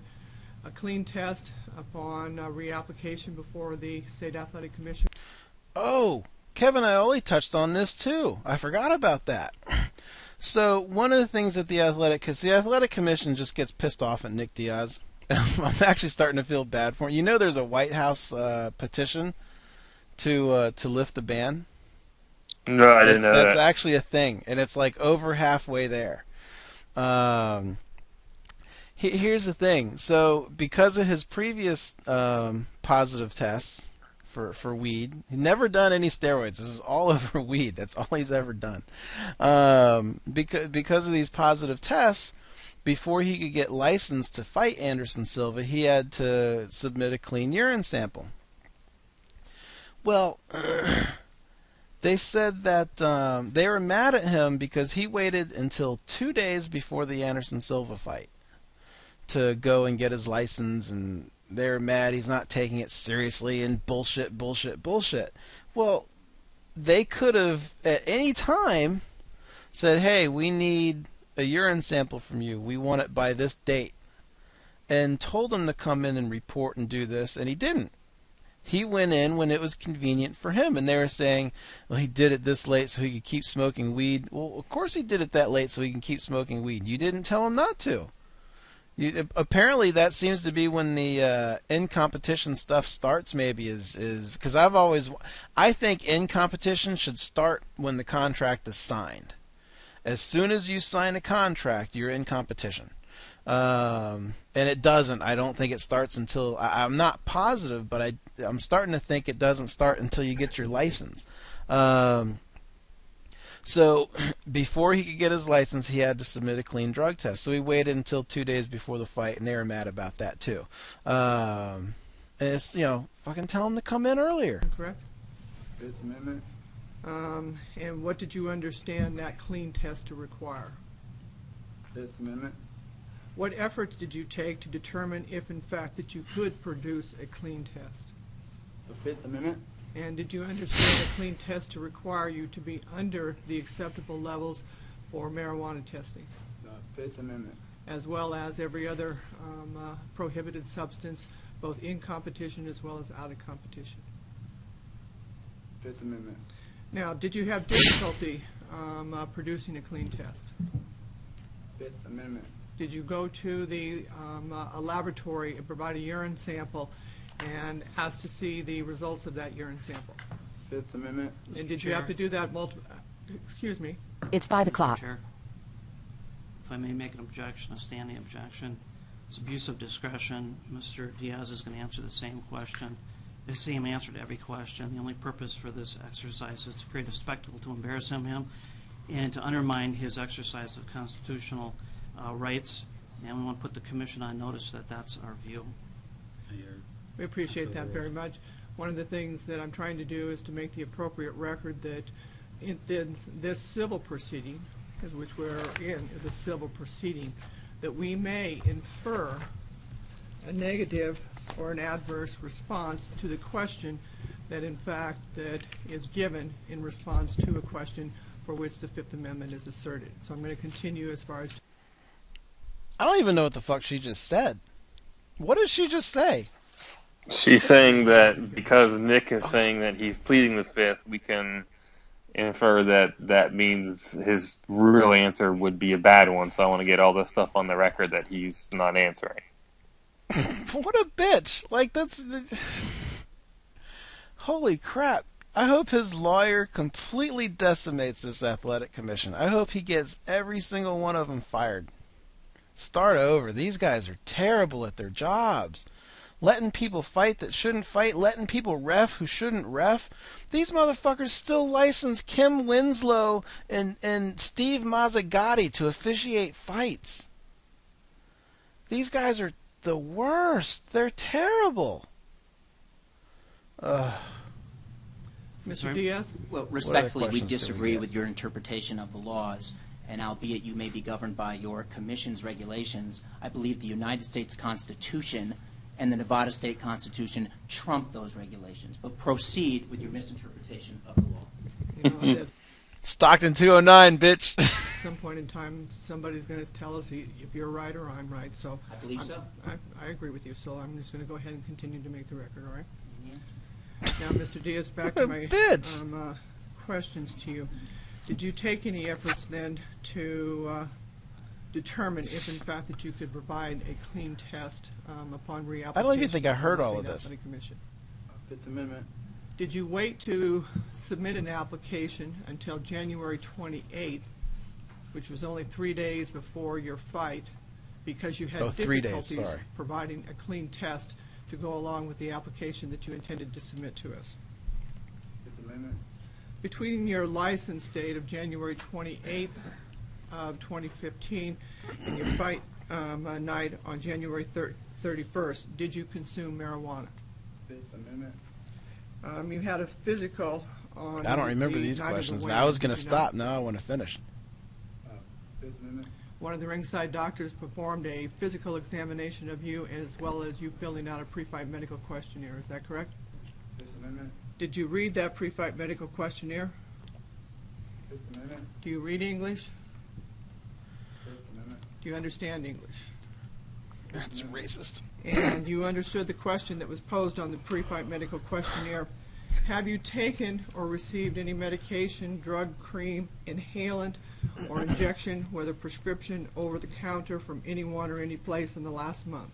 a clean test upon reapplication before the State Athletic Commission? Oh, Kevin Ioli touched on this too. I forgot about that. So one of the things that the Athletic Commission just gets pissed off at Nick Diaz. I'm actually starting to feel bad for him. You know, there's a White House petition to lift the ban. No, I didn't know That's that. actually a thing, and it's like over halfway there. Here's the thing. So because of his previous positive tests for weed, he's never done any steroids. This is all over weed. That's all he's ever done. Because of these positive tests, before he could get licensed to fight Anderson Silva, he had to submit a clean urine sample. Well, they said that they were mad at him because he waited until 2 days before the Anderson Silva fight to go and get his license, and they're mad he's not taking it seriously and bullshit. Well, they could have at any time said, hey, we need a urine sample from you. We want it by this date. And told him to come in and report and do this, and he didn't. He went in when it was convenient for him, and they were saying, well, he did it this late so he could keep smoking weed. Well, of course he did it that late so he can keep smoking weed. You didn't tell him not to. Apparently that seems to be when the in-competition stuff starts, maybe, is because I think in-competition should start when the contract is signed. As soon as you sign a contract, you're in competition. And it doesn't. I don't think it starts until, I'm not positive, but I'm starting to think it doesn't start until you get your license. So before he could get his license, he had to submit a clean drug test. So he waited until 2 days before the fight, and they were mad about that too. And it's, fucking tell him to come in earlier. Correct. Fifth Amendment. And what did you understand that clean test to require? Fifth Amendment. What efforts did you take to determine if, in fact, that you could produce a clean test? The Fifth Amendment. And did you understand a clean test to require you to be under the acceptable levels for marijuana testing? The Fifth Amendment. As well as every other prohibited substance, both in competition as well as out of competition? Fifth Amendment. Now, did you have difficulty producing a clean test? Fifth Amendment. Did you go to a laboratory and provide a urine sample and ask to see the results of that urine sample? Fifth Amendment. And did you have to do that multiple? Excuse me. It's 5 o'clock. Chair, if I may make an objection, a standing objection. It's abuse of discretion. Mr. Diaz is going to answer the same question. the same answer to every question. The only purpose for this exercise is to create a spectacle to embarrass him and to undermine his exercise of constitutional rights. And we want to put the commission on notice that that's our view. We appreciate that very much. One of the things that I'm trying to do is to make the appropriate record that in this civil proceeding, which we're in, is a civil proceeding, that we may infer a negative or an adverse response to the question that in fact that is given in response to a question for which the Fifth Amendment is asserted. So I'm going to continue as far as... I don't even know what the fuck she just said. What did she just say? She's saying that because Nick is saying that he's pleading the Fifth, we can infer that that means his real answer would be a bad one. So I want to get all this stuff on the record that he's not answering. What a bitch. Like, that's... Holy crap. I hope his lawyer completely decimates this athletic commission. I hope he gets every single one of them fired. Start over. These guys are terrible at their jobs. Letting people fight that shouldn't fight, letting people ref who shouldn't ref. These motherfuckers still license Kim Winslow and Steve Mazzagatti to officiate fights. These guys are the worst. They're terrible. Mr. Diaz? Well, respectfully, we disagree with your interpretation of the laws, and albeit you may be governed by your commission's regulations, I believe the United States Constitution and the Nevada State Constitution trump those regulations. But proceed with your misinterpretation of the law. You know, Stockton 209, bitch. at some point in time, somebody's going to tell us if you're right or I'm right. So I believe so. I agree with you. So I'm just going to go ahead and continue to make the record, all right? Now, Mr. Diaz, back to my questions to you. Did you take any efforts then to determine if, in fact, that you could provide a clean test upon reapplication? I don't even think I heard all of this. Fifth Amendment. Did you wait to submit an application until January 28th, which was only 3 days before your fight, because you had difficulties providing a clean test to go along with the application that you intended to submit to us? Fifth Amendment. Between your license date of January 28th of 2015 and your fight night on January 31st, did you consume marijuana? Fifth Amendment. You had a physical on... I don't remember these questions. Now I was going to stop. Now I want to finish. Fifth Amendment. One of the ringside doctors performed a physical examination of you as well as you filling out a pre-fight medical questionnaire. Is that correct? Fifth Amendment. Did you read that pre-fight medical questionnaire? Fifth Amendment. Do you read English? Fifth Amendment. Do you understand English? That's racist. And you understood the question that was posed on the pre-fight medical questionnaire. Have you taken or received any medication, drug, cream, inhalant, or injection, whether prescription, over-the-counter, from anyone or any place in the last month?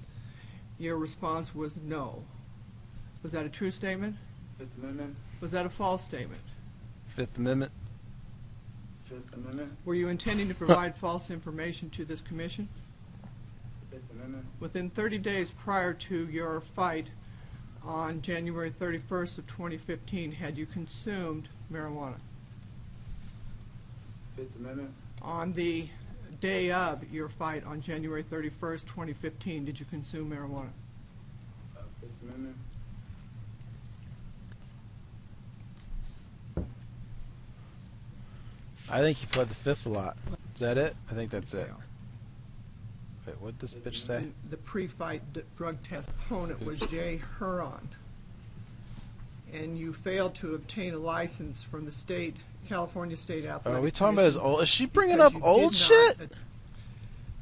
Your response was no. Was that a true statement? Fifth Amendment. Was that a false statement? Fifth Amendment. Fifth Amendment. Were you intending to provide false information to this commission? Fifth Amendment. Within 30 days prior to your fight on January 31st of 2015, had you consumed marijuana? Fifth Amendment. On the day of your fight on January 31st, 2015, did you consume marijuana? Fifth Amendment. I think he pled the fifth a lot. Is that it? I think that's it. Wait, what'd this bitch say? The pre-fight drug test opponent was Jay Huron. And you failed to obtain a license from the California State Athletic Are we talking about his old? Is she bringing because up you old did shit? not-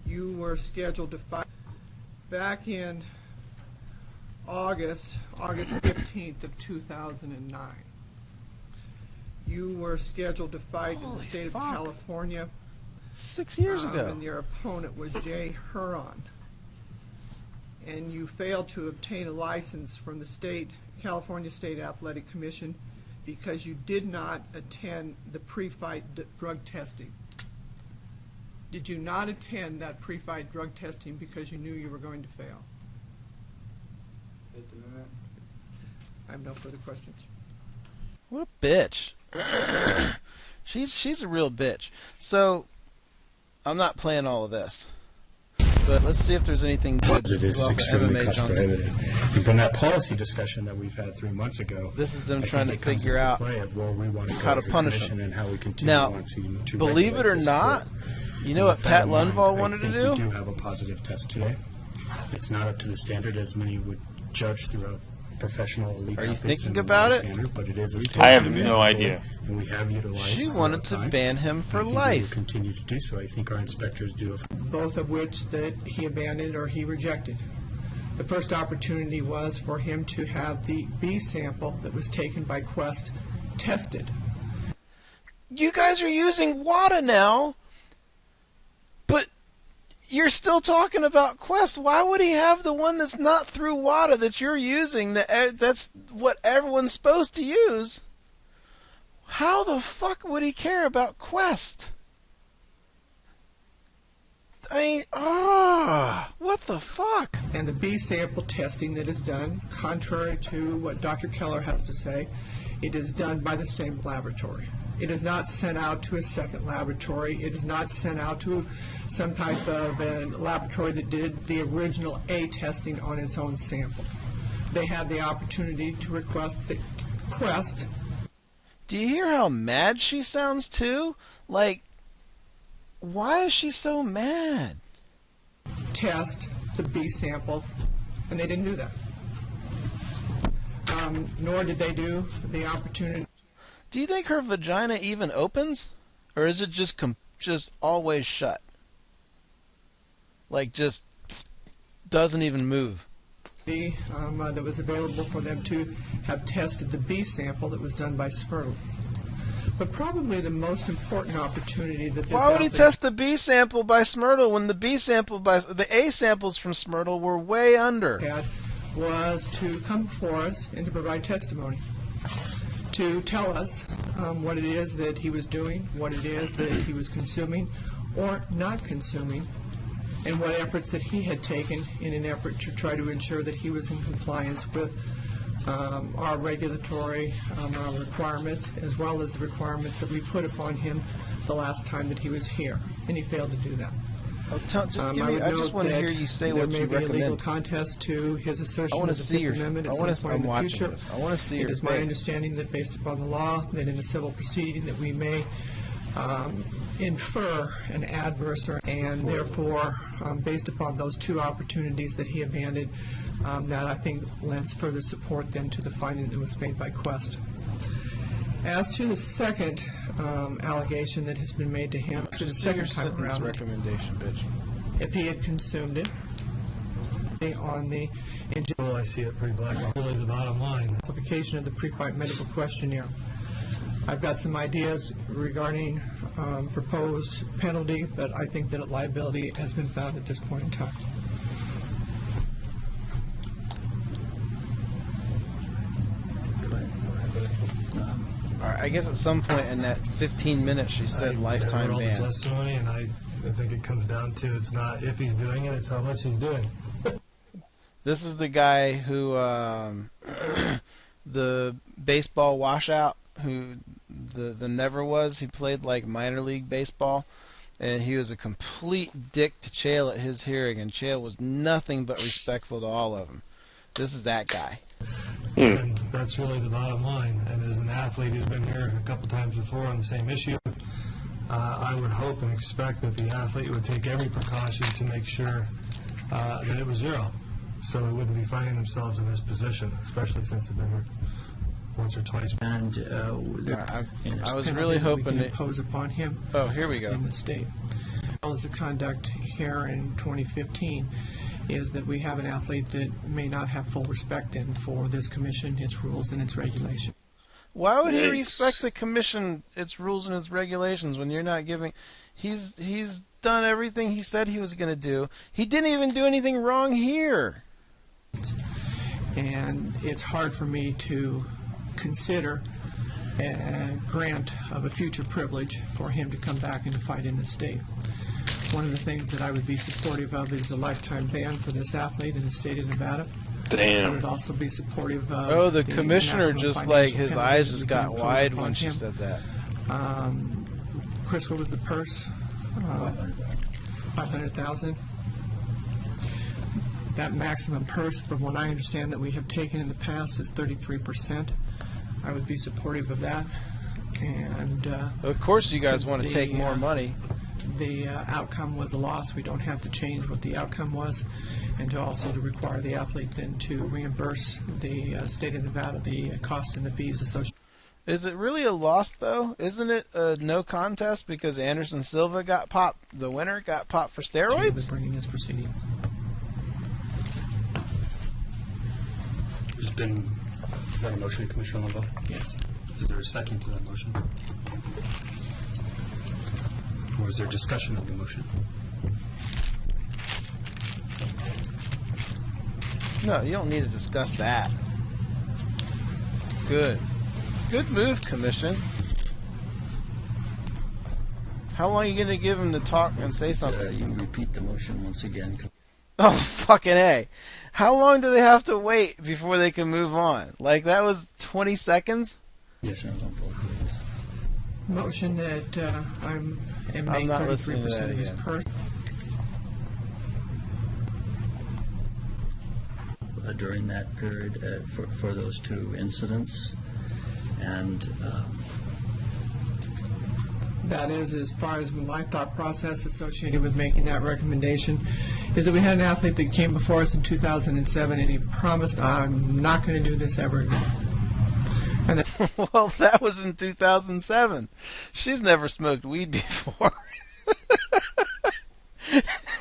You were scheduled to fight back in August 15th of 2009. You were scheduled to fight in the state of California. 6 years ago. And your opponent was Jay Huron. And you failed to obtain a license from the California State Athletic Commission because you did not attend the pre-fight drug testing. Did you not attend that pre-fight drug testing because you knew you were going to fail? Fifth Amendment. I have no further questions. What a bitch. She's a real bitch. So, I'm not playing all of this. But let's see if there's anything good. It is extremely cost prohibitive. And from that policy discussion that we've had 3 months ago, this is them trying to figure out how to punish them and how we continue now, to believe it or not, you know what Pat Lundvall wanted to do? We do have a positive test today. It's not up to the standard as many would judge through a professional elite. Are you thinking about it? Standard, but it is I have no idea. And we have utilized. She wanted to ban him for life. We will continue to do so. I think our inspectors do. Both of which that he abandoned or he rejected. The first opportunity was for him to have the B sample that was taken by Quest tested. You guys are using WADA now, but you're still talking about Quest. Why would he have the one that's not through WADA that you're using? That's what everyone's supposed to use. How the fuck would he care about Quest? I mean, what the fuck? And the B sample testing that is done, contrary to what Dr. Keller has to say, it is done by the same laboratory. It is not sent out to a second laboratory. It is not sent out to some type of a laboratory that did the original A testing on its own sample. They had the opportunity to request the Quest. Do you hear how mad she sounds too? Like, why is she so mad? Test the B sample, and they didn't do that. Nor did they do the opportunity. Do you think her vagina even opens, or is it just always shut? Like just doesn't even move. That was available for them to have tested the B sample that was done by Smyrtle. But probably the most important opportunity that this Why would he test the B sample by Smyrtle when the A samples from Smyrtle were way under? Was to come before us and to provide testimony, to tell us what it is that he was doing, what it is that he was consuming or not consuming, and what efforts that he had taken in an effort to try to ensure that he was in compliance with our regulatory requirements, as well as the requirements that we put upon him the last time that he was here, and he failed to do that. I just want to hear you say what you recommend. There may be a legal contest to his assertion of the Fifth Amendment at some point in the future. I want to see your face. It is my understanding that based upon the law, that in a civil proceeding that we may infer an adverse, and therefore, based upon those two opportunities that he abandoned, that I think lends further support then to the finding that was made by Quest. As to the second allegation that has been made to him, to the second time around, recommendation, bitch. If he had consumed it on the I see it pretty black. Really, the bottom line. Classification of the pre-fight medical questionnaire. I've got some ideas regarding proposed penalty, but I think that liability has been found at this point in time. I guess at some point in that 15 minutes she said lifetime ban. Testimony, and I think it comes down to it's not if he's doing it, it's how much he's doing. This is the guy who, the baseball washout, who the never was. He played like minor league baseball, and he was a complete dick to Chael at his hearing, and Chael was nothing but respectful to all of them. This is that guy. And that's really the bottom line. And as an athlete who's been here a couple times before on the same issue, I would hope and expect that the athlete would take every precaution to make sure that it was zero, so they wouldn't be finding themselves in this position, especially since they've been here once or twice. And I was really hoping to impose upon him. Oh, here we go. In the state, as well as the conduct here in 2015. Is that we have an athlete that may not have full respect in for this commission, its rules, and its regulations. Why would he respect the commission, its rules, and its regulations when you're not giving? He's done everything he said he was going to do. He didn't even do anything wrong here. And it's hard for me to consider a grant of a future privilege for him to come back and to fight in the state. One of the things that I would be supportive of is a lifetime ban for this athlete in the state of Nevada. I would also be supportive of... Oh, the commissioner just like his eyes just got wide when she him. said that. Chris, what was the purse? 500,000. That maximum purse, from what I understand that we have taken in the past, is 33%. I would be supportive of that. And of course, you guys want to take more money. The outcome was a loss. We don't have to change what the outcome was, and to also to require the athlete then to reimburse the state of Nevada the cost and the fees associated. Is it really a loss, though? Isn't it a no contest because Anderson Silva got popped? The winner got popped for steroids? Bringing this proceeding. Is that a motion, Commissioner Limbaugh? Yes. Is there a second to that motion? Or is there discussion of the motion? No, you don't need to discuss that. Good. Good move, Commission. How long are you going to give him to talk and say something? You repeat the motion once again. Oh, fucking A. How long do they have to wait before they can move on? Like, that was 20 seconds? Yes, sir. Motion that I'm not listening to that of his again. purse. During that period for those two incidents. And that is, as far as my thought process associated with making that recommendation, is that we had an athlete that came before us in 2007 and he promised, I'm not going to do this ever again. And well, that was in 2007. She's never smoked weed before.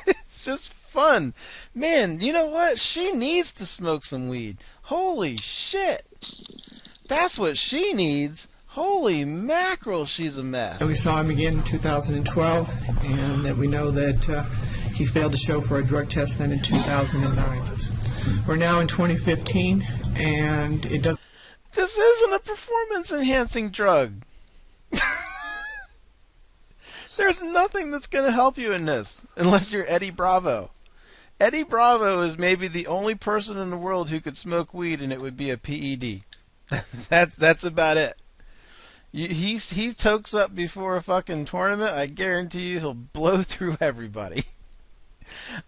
It's just fun. Man, you know what? She needs to smoke some weed. Holy shit. That's what she needs. Holy mackerel, she's a mess. And we saw him again in 2012, and that we know that he failed to show for a drug test then in 2009. We're now in 2015, and it doesn't... This isn't a performance-enhancing drug. There's nothing that's going to help you in this, unless you're Eddie Bravo. Eddie Bravo is maybe the only person in the world who could smoke weed, and it would be a PED. That's about it. He tokes up before a fucking tournament. I guarantee you he'll blow through everybody.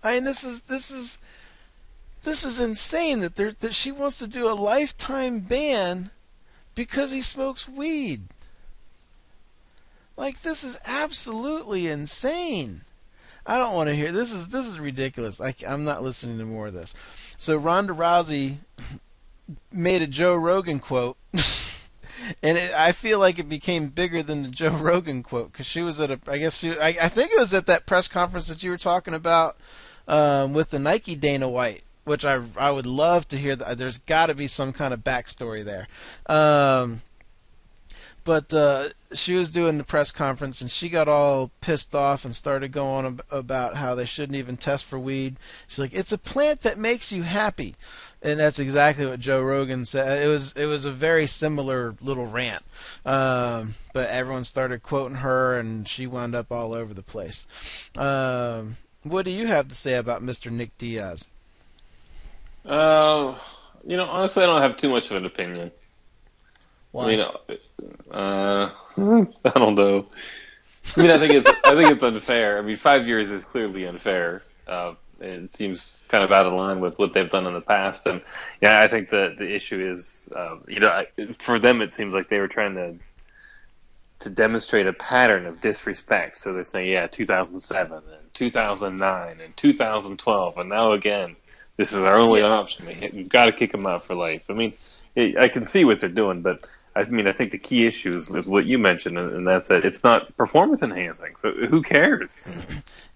I mean, this is insane that she wants to do a lifetime ban because he smokes weed. Like, this is absolutely insane. I don't want to hear this is ridiculous. I'm not listening to more of this. So Ronda Rousey made a Joe Rogan quote, and I feel like it became bigger than the Joe Rogan quote because she was at I think it was at that press conference that you were talking about with the Nike Dana White, which I would love to hear. There's got to be some kind of backstory there. But she was doing the press conference, and she got all pissed off and started going about how they shouldn't even test for weed. She's like, it's a plant that makes you happy. And that's exactly what Joe Rogan said. It was a very similar little rant. But everyone started quoting her, and she wound up all over the place. What do you have to say about Mr. Nick Diaz? Honestly, I don't have too much of an opinion. Why? I don't know. I think it's unfair. 5 years is clearly unfair. It seems kind of out of line with what they've done in the past. And yeah, I think that the issue is, for them, it seems like they were trying to demonstrate a pattern of disrespect. So they're saying, 2007 and 2009 and 2012, and now again, this is our only option. We've got to kick them out for life. I can see what they're doing, but I think the key issue is what you mentioned, and that's that it's not performance enhancing. So who cares?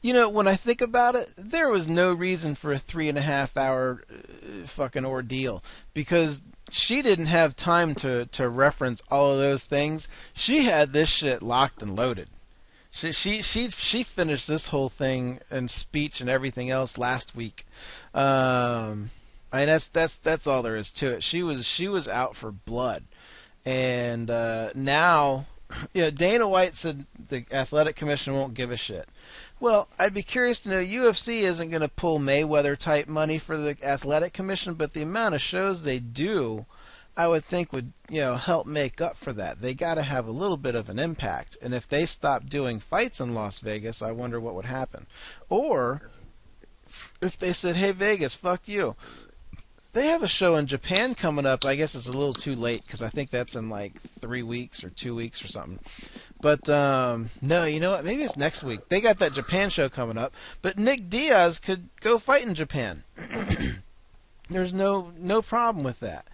When I think about it, there was no reason for a 3.5 hour fucking ordeal because she didn't have time to reference all of those things. She had this shit locked and loaded. She finished this whole thing and speech and everything else last week. That's all there is to it. She was out for blood. And now Dana White said the athletic commission won't give a shit. Well, I'd be curious to know, UFC isn't going to pull Mayweather-type money for the athletic commission, but the amount of shows they do, I would think would, help make up for that. They got to have a little bit of an impact. And if they stop doing fights in Las Vegas, I wonder what would happen. Or if they said, hey, Vegas, fuck you. They have a show in Japan coming up. I guess it's a little too late because I think that's in like 3 weeks or 2 weeks or something. But no, you know what? Maybe it's next week. They got that Japan show coming up. But Nick Diaz could go fight in Japan. There's no problem with that.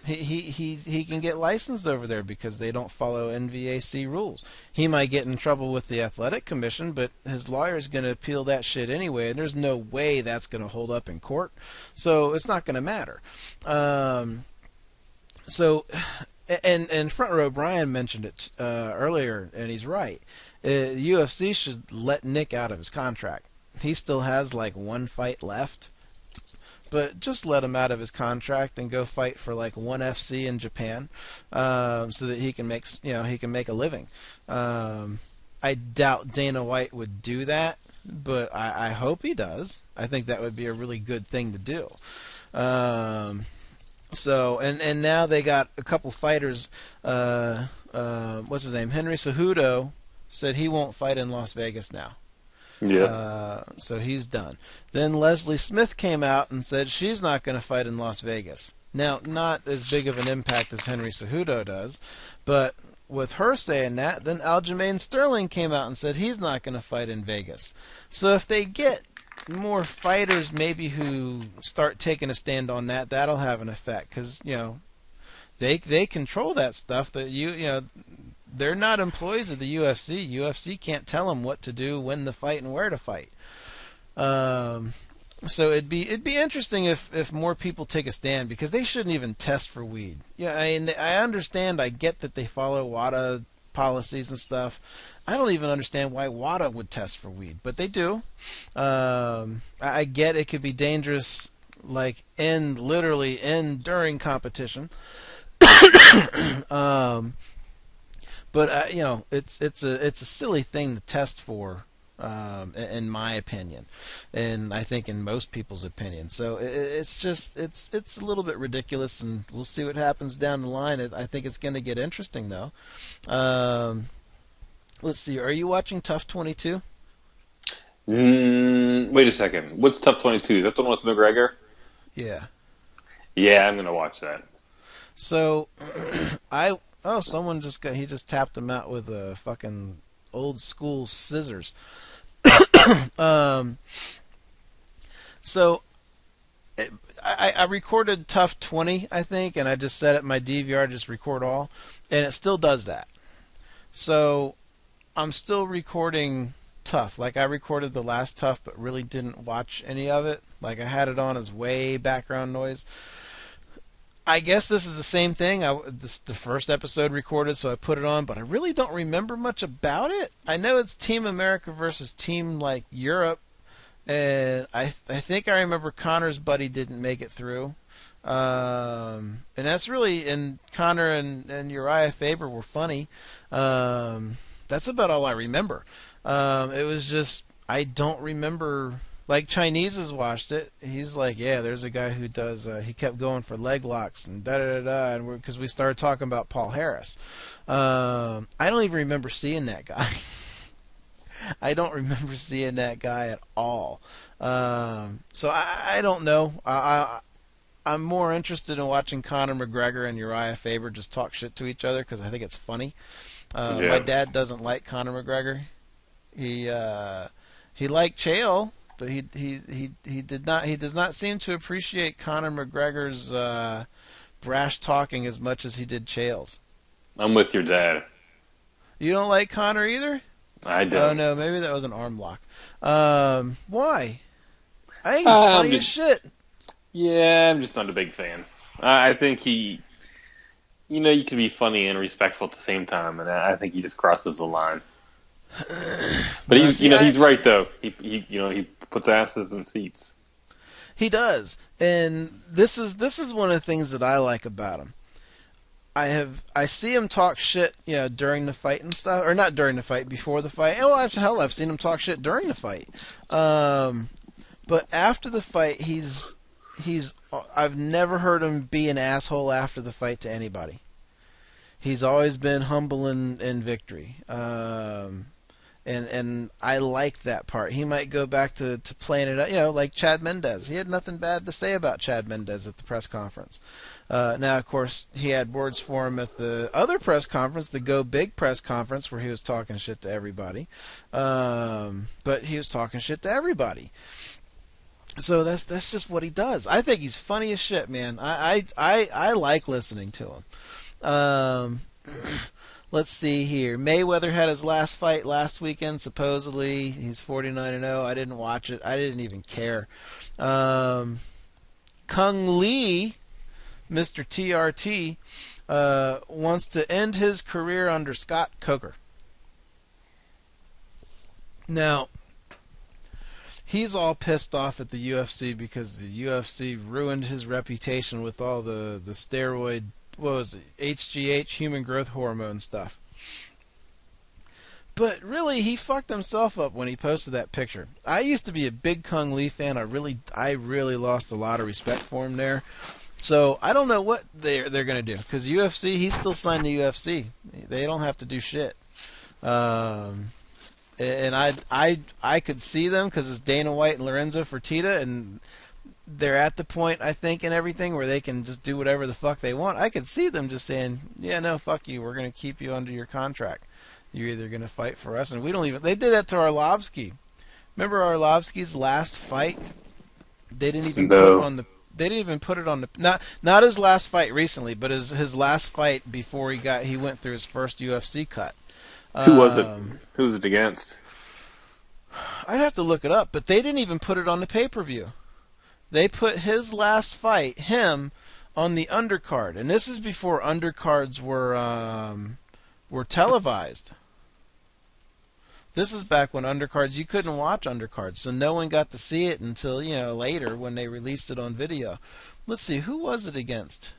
He can get licensed over there because they don't follow NVAC rules. He might get in trouble with the athletic commission, but his lawyer's going to appeal that shit anyway, and there's no way that's going to hold up in court. So it's not going to matter. And Front Row Brian mentioned it earlier, and he's right. UFC should let Nick out of his contract. He still has like one fight left. But just let him out of his contract and go fight for like ONE FC in Japan, so that he can make a living. I doubt Dana White would do that, but I hope he does. I think that would be a really good thing to do. So and now they got a couple fighters. What's his name? Henry Cejudo said he won't fight in Las Vegas now. Yeah. So he's done. Then Leslie Smith came out and said she's not going to fight in Las Vegas. Now, not as big of an impact as Henry Cejudo does, but with her saying that, then Aljamain Sterling came out and said he's not going to fight in Vegas. So if they get more fighters maybe who start taking a stand on that, that'll have an effect because, they control that stuff that they're not employees of the UFC. UFC can't tell them what to do, when to fight, and where to fight. So it'd be interesting if more people take a stand because they shouldn't even test for weed. I understand. I get that they follow WADA policies and stuff. I don't even understand why WADA would test for weed, but they do. I get it could be dangerous, like literally during competition. But it's a silly thing to test for, in my opinion, and I think in most people's opinion. So it's a little bit ridiculous, and we'll see what happens down the line. I think it's going to get interesting, though. Let's see. Are you watching Tough 22? Wait a second. What's Tough 22? Is that the one with McGregor? Yeah. Yeah, I'm going to watch that. So someone he just tapped him out with a fucking old school scissors. So I recorded Tough 20, I think, and I just set it my DVR, just record all, and it still does that. So I'm still recording Tough. Like I recorded the last Tough, but really didn't watch any of it. Like I had it on as way background noise. I guess this is the same thing. The first episode recorded, so I put it on, but I really don't remember much about it. I know it's Team America versus Team Europe, and I think I remember Connor's buddy didn't make it through, and that's really, and Connor and Uriah Faber were funny. That's about all I remember. It was just I don't remember. Like Chinese has watched it. He's like, yeah, there's a guy who does. He kept going for leg locks and da da da da, and because we started talking about Paul Harris. I don't even remember seeing that guy. I don't remember seeing that guy at all. So I don't know. I'm more interested in watching Conor McGregor and Uriah Faber just talk shit to each other because I think it's funny. My dad doesn't like Conor McGregor. He liked Chael. But he does not seem to appreciate Conor McGregor's brash talking as much as he did Chael's. I'm with your dad. You don't like Conor either? I don't. Oh no, maybe that was an arm lock. Why? I think he's funny as shit. Yeah, I'm just not a big fan. I think he, you can be funny and respectful at the same time, and I think he just crosses the line. But he's right though. He puts asses in seats. He does, and this is one of the things that I like about him. I see him talk shit, during the fight and stuff, or not during the fight, before the fight. Well, I've seen him talk shit during the fight. But after the fight, I've never heard him be an asshole after the fight to anybody. He's always been humble in victory. And I like that part. He might go back to playing it out, like Chad Mendez. He had nothing bad to say about Chad Mendez at the press conference. Now, of course, he had words for him at the other press conference, the Go Big press conference, where he was talking shit to everybody. But he was talking shit to everybody. So that's just what he does. I think he's funny as shit, man. I like listening to him. Let's see here. Mayweather had his last fight last weekend, supposedly. He's 49-0. I didn't watch it. I didn't even care. Kung Lee, Mr. TRT, wants to end his career under Scott Coker. Now, he's all pissed off at the UFC because the UFC ruined his reputation with all the steroid, what was it, HGH, human growth hormone stuff. But really, he fucked himself up when he posted that picture. I used to be a big Kung Lee fan. I really lost a lot of respect for him there. So I don't know what they're going to do, because UFC, he's still signed to UFC. They don't have to do shit. And I could see them, because it's Dana White and Lorenzo Fertitta, and they're at the point, I think, and everything where they can just do whatever the fuck they want. I could see them just saying, yeah, no, fuck you. We're going to keep you under your contract. You're either going to fight for us, and we don't even... They did that to Arlovsky. Remember Arlovsky's last fight? They didn't even put it on the... They didn't even put it on the... Not his last fight recently, but his last fight before he went through his first UFC cut. Who was it? Who was it against? I'd have to look it up, but they didn't even put it on the pay-per-view. They put his last fight, him, on the undercard, and this is before undercards were televised. This is back when undercards, you couldn't watch undercards, so no one got to see it until, later when they released it on video. Let's see, who was it against?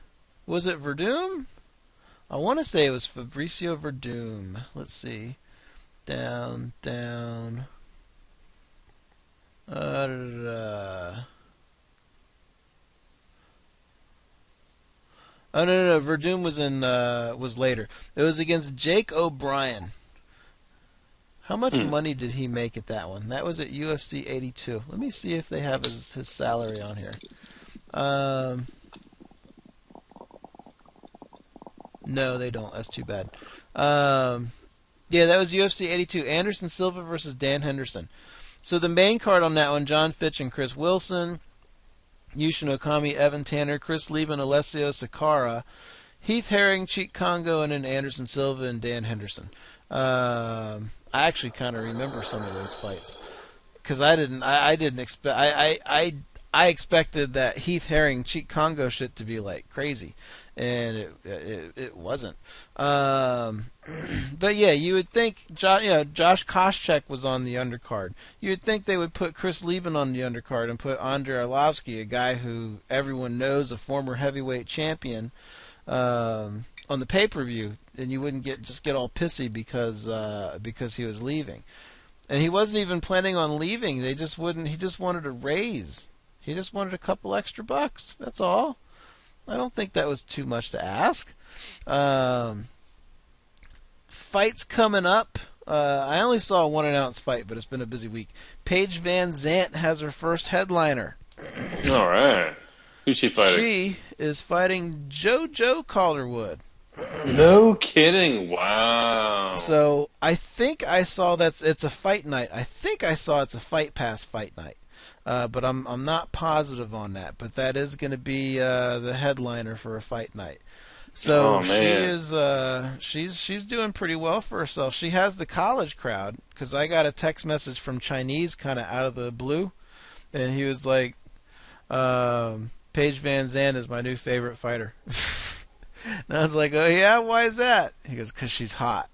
Was it Verdum? I want to say it was Fabricio Verdum. Let's see. Down. Oh no! Verdum was later. It was against Jake O'Brien. How much money did he make at that one? That was at UFC 82. Let me see if they have his salary on here. No, they don't. That's too bad. Yeah, that was UFC 82. Anderson Silva versus Dan Henderson. So the main card on that one, John Fitch and Chris Wilson, Yushin Okami, Evan Tanner, Chris Lieben, Alessio Sakara, Heath Herring, Cheat Congo, and then Anderson Silva and Dan Henderson. I actually kind of remember some of those fights because I didn't expect. I expected that Heath Herring Cheat Congo shit to be like crazy, and it wasn't. But yeah, you would think Josh Koscheck was on the undercard. You would think they would put Chris Lieben on the undercard and put Andrei Arlovsky, a guy who everyone knows, a former heavyweight champion, on the pay-per-view, and you wouldn't get all pissy because he was leaving. And he wasn't even planning on leaving. They just wouldn't. He just wanted a raise. He just wanted a couple extra bucks. That's all. I don't think that was too much to ask. Fights coming up. I only saw one announced fight, but it's been a busy week. Paige Van Zandt has her first headliner. All right. Who's she fighting? She is fighting JoJo Calderwood. No kidding. Wow. So I think I saw it's a fight night. I think I saw it's a Fight Pass fight night. But I'm not positive on that. But that is going to be the headliner for a fight night. So she's doing pretty well for herself. She has the college crowd, because I got a text message from Chinese kind of out of the blue, and he was like, Paige Van Zandt is my new favorite fighter. And I was like, oh yeah, why is that? He goes, because she's hot.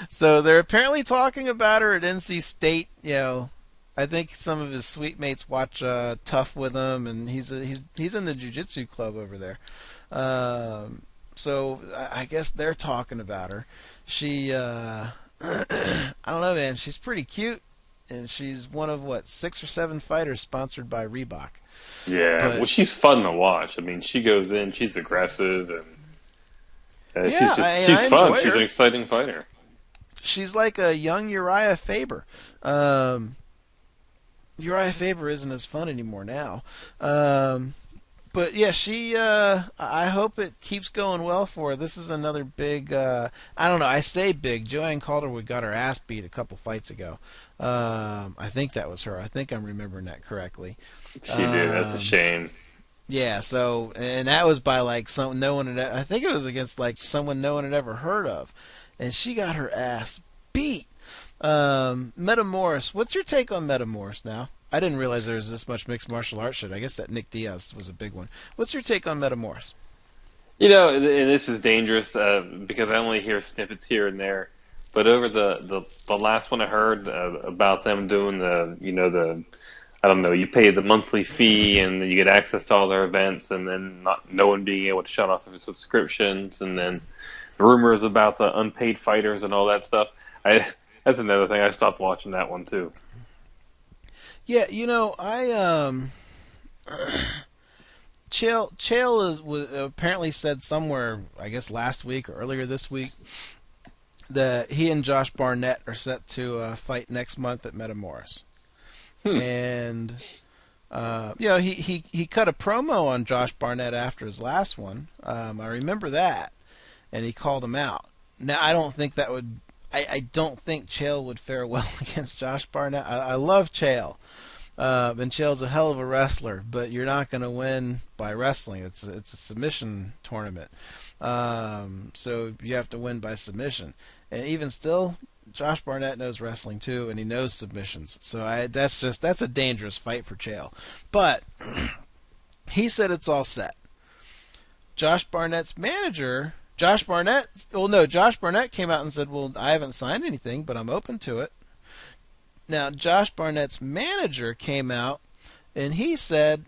So they're apparently talking about her at NC State. I think some of his sweet mates watch Tough with him, and he's in the jiu-jitsu club over there. So I guess they're talking about her. She, I don't know, man. She's pretty cute, and she's one of 6 or 7 fighters sponsored by Reebok. Yeah, well, she's fun to watch. I mean, she goes in, she's aggressive, and she's fun. She's an exciting fighter. She's like a young Uriah Faber. Uriah Faber isn't as fun anymore now. But yeah, I hope it keeps going well for her. This is another big, I don't know, I say big. Joanne Calderwood got her ass beat a couple fights ago. I think that was her. I think I'm remembering that correctly. She did. That's a shame. Yeah, so, and that was by no one had, I think it was against someone no one had ever heard of. And she got her ass beat. Meta Morris, what's your take on Meta Morris now? I didn't realize there was this much mixed martial arts shit. I guess that Nick Diaz was a big one. What's your take on Meta Morris? You know, and this is dangerous because I only hear snippets here and there. But over the last one I heard about them doing I don't know, you pay the monthly fee and you get access to all their events, and then no one being able to shut off their subscriptions, and then rumors about the unpaid fighters and all that stuff. That's another thing. I stopped watching that one too. Yeah, I Chael was apparently said somewhere, I guess last week or earlier this week, that he and Josh Barnett are set to fight next month at Meta Morris. And he cut a promo on Josh Barnett after his last one. I remember that, and he called him out. Now I don't think Chael would fare well against Josh Barnett. I love Chael. And Chael's a hell of a wrestler, but you're not going to win by wrestling. It's a submission tournament, so you have to win by submission. And even still, Josh Barnett knows wrestling too, and he knows submissions. So that's a dangerous fight for Chael. But he said it's all set. Josh Barnett came out and said, "Well, I haven't signed anything, but I'm open to it." Now, Josh Barnett's manager came out, and he said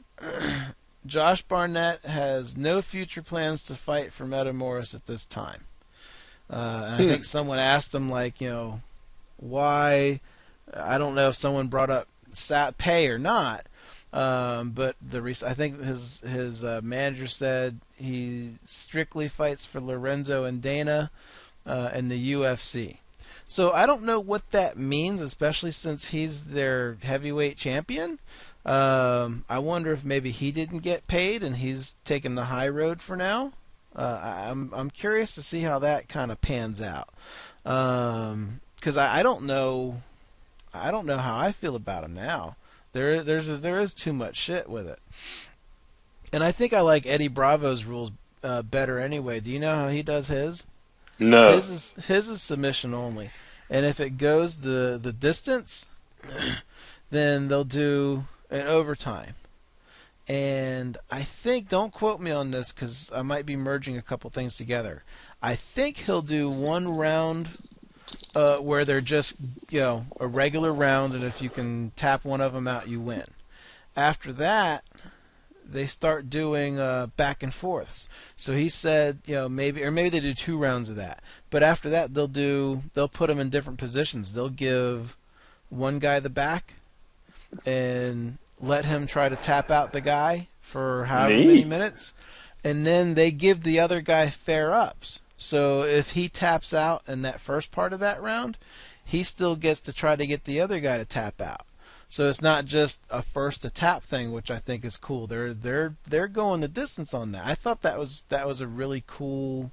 Josh Barnett has no future plans to fight for Meta Morris at this time. And I think someone asked him, why. I don't know if someone brought up pay or not, but I think his manager said he strictly fights for Lorenzo and Dana and the UFC. So I don't know what that means, especially since he's their heavyweight champion. I wonder if maybe he didn't get paid and he's taking the high road for now. I'm curious to see how that kind of pans out, because I don't know how I feel about him now. There is too much shit with it, and I think I like Eddie Bravo's rules better anyway. Do you know how he does his? No. His is submission only, and if it goes the distance, then they'll do an overtime. And I think, don't quote me on this because I might be merging a couple things together. I think he'll do one round where they're just a regular round, and if you can tap one of them out, you win. After that, they start doing back and forths. So he said, maybe they do 2 rounds of that. But after that, they'll put them in different positions. They'll give one guy the back and let him try to tap out the guy for however many minutes, and then they give the other guy fair ups. So if he taps out in that first part of that round, he still gets to try to get the other guy to tap out. So it's not just a first to tap thing, which I think is cool. They're going the distance on that. I thought that was a really cool,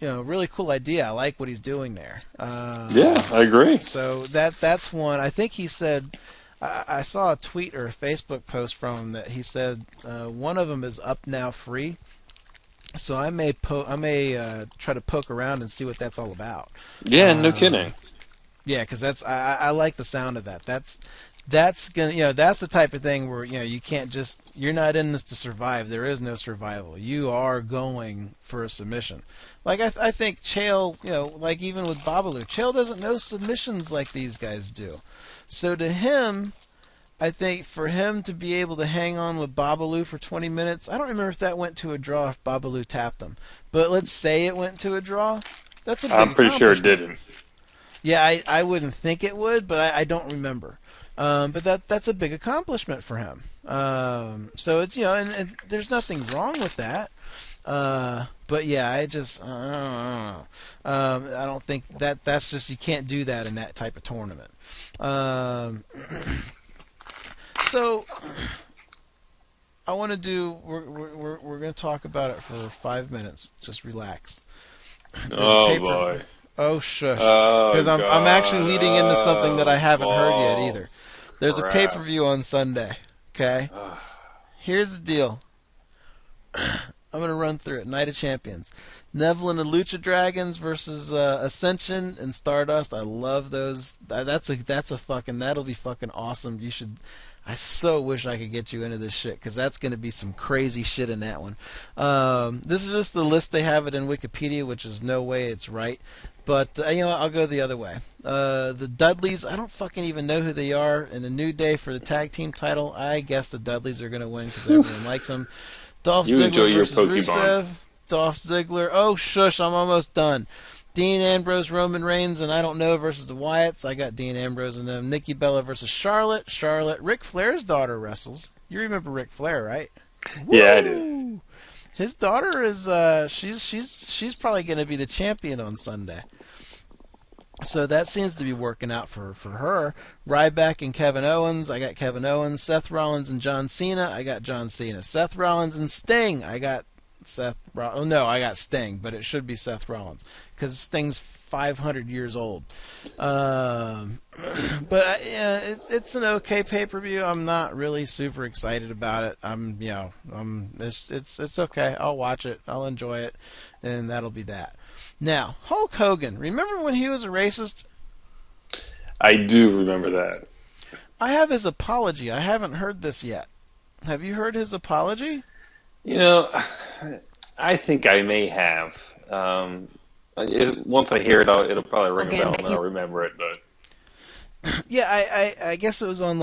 really cool idea. I like what he's doing there. Yeah, I agree. So that's one. I think he said, I saw a tweet or a Facebook post from him that he said one of them is up now free. So I may try to poke around and see what that's all about. Yeah, no kidding. Yeah, because I like the sound of that. That's gonna that's the type of thing where you can't just, you're not in this to survive. There is no survival. You are going for a submission. Like I think Chael, like even with Babalu, Chael doesn't know submissions like these guys do. So to him, I think for him to be able to hang on with Babalu for 20 minutes, I don't remember if that went to a draw if Babalu tapped him. But let's say it went to a draw. That's a big I'm pretty sure it accomplishment. didn't. Yeah, I wouldn't think it would, but I don't remember. But that's a big accomplishment for him. So it's, and there's nothing wrong with that. But yeah, I don't know. I don't think that's just, you can't do that in that type of tournament. So I want to do. We're going to talk about it for 5 minutes. Just relax. Oh boy. Oh shush. Because I'm actually leading into something that I haven't heard yet either. There's a pay-per-view on Sunday. Okay. Here's the deal. I'm going to run through it. Night of Champions. Neville and the Lucha Dragons versus Ascension and Stardust. I love those. That'll be fucking awesome. You should. I so wish I could get you into this shit, because that's going to be some crazy shit in that one. This is just the list. They have it in Wikipedia, which is no way it's right. But, I'll go the other way. The Dudleys, I don't fucking even know who they are. In a New Day for the tag team title, I guess the Dudleys are going to win because everyone likes them. Dolph Ziggler versus Rusev. Dolph Ziggler. Oh, shush, I'm almost done. Dean Ambrose, Roman Reigns, and I don't know versus the Wyatts. I got Dean Ambrose and them. Nikki Bella versus Charlotte. Ric Flair's daughter wrestles. You remember Ric Flair, right? Yeah, I do. His daughter is she's probably going to be the champion on Sunday. So that seems to be working out for her. Ryback and Kevin Owens. I got Kevin Owens. Seth Rollins and John Cena. I got John Cena. Seth Rollins and Sting. I got I got Sting, but it should be Seth Rollins because Sting's 500 years old. But it's an okay pay-per-view. I'm not really super excited about it. It's okay. I'll watch it. I'll enjoy it, and that'll be that. Now, Hulk Hogan. Remember when he was a racist? I do remember that. I have his apology. I haven't heard this yet. Have you heard his apology? I think I may have. Once I hear it, it'll probably ring a bell and I'll remember it. But yeah, I guess it was on,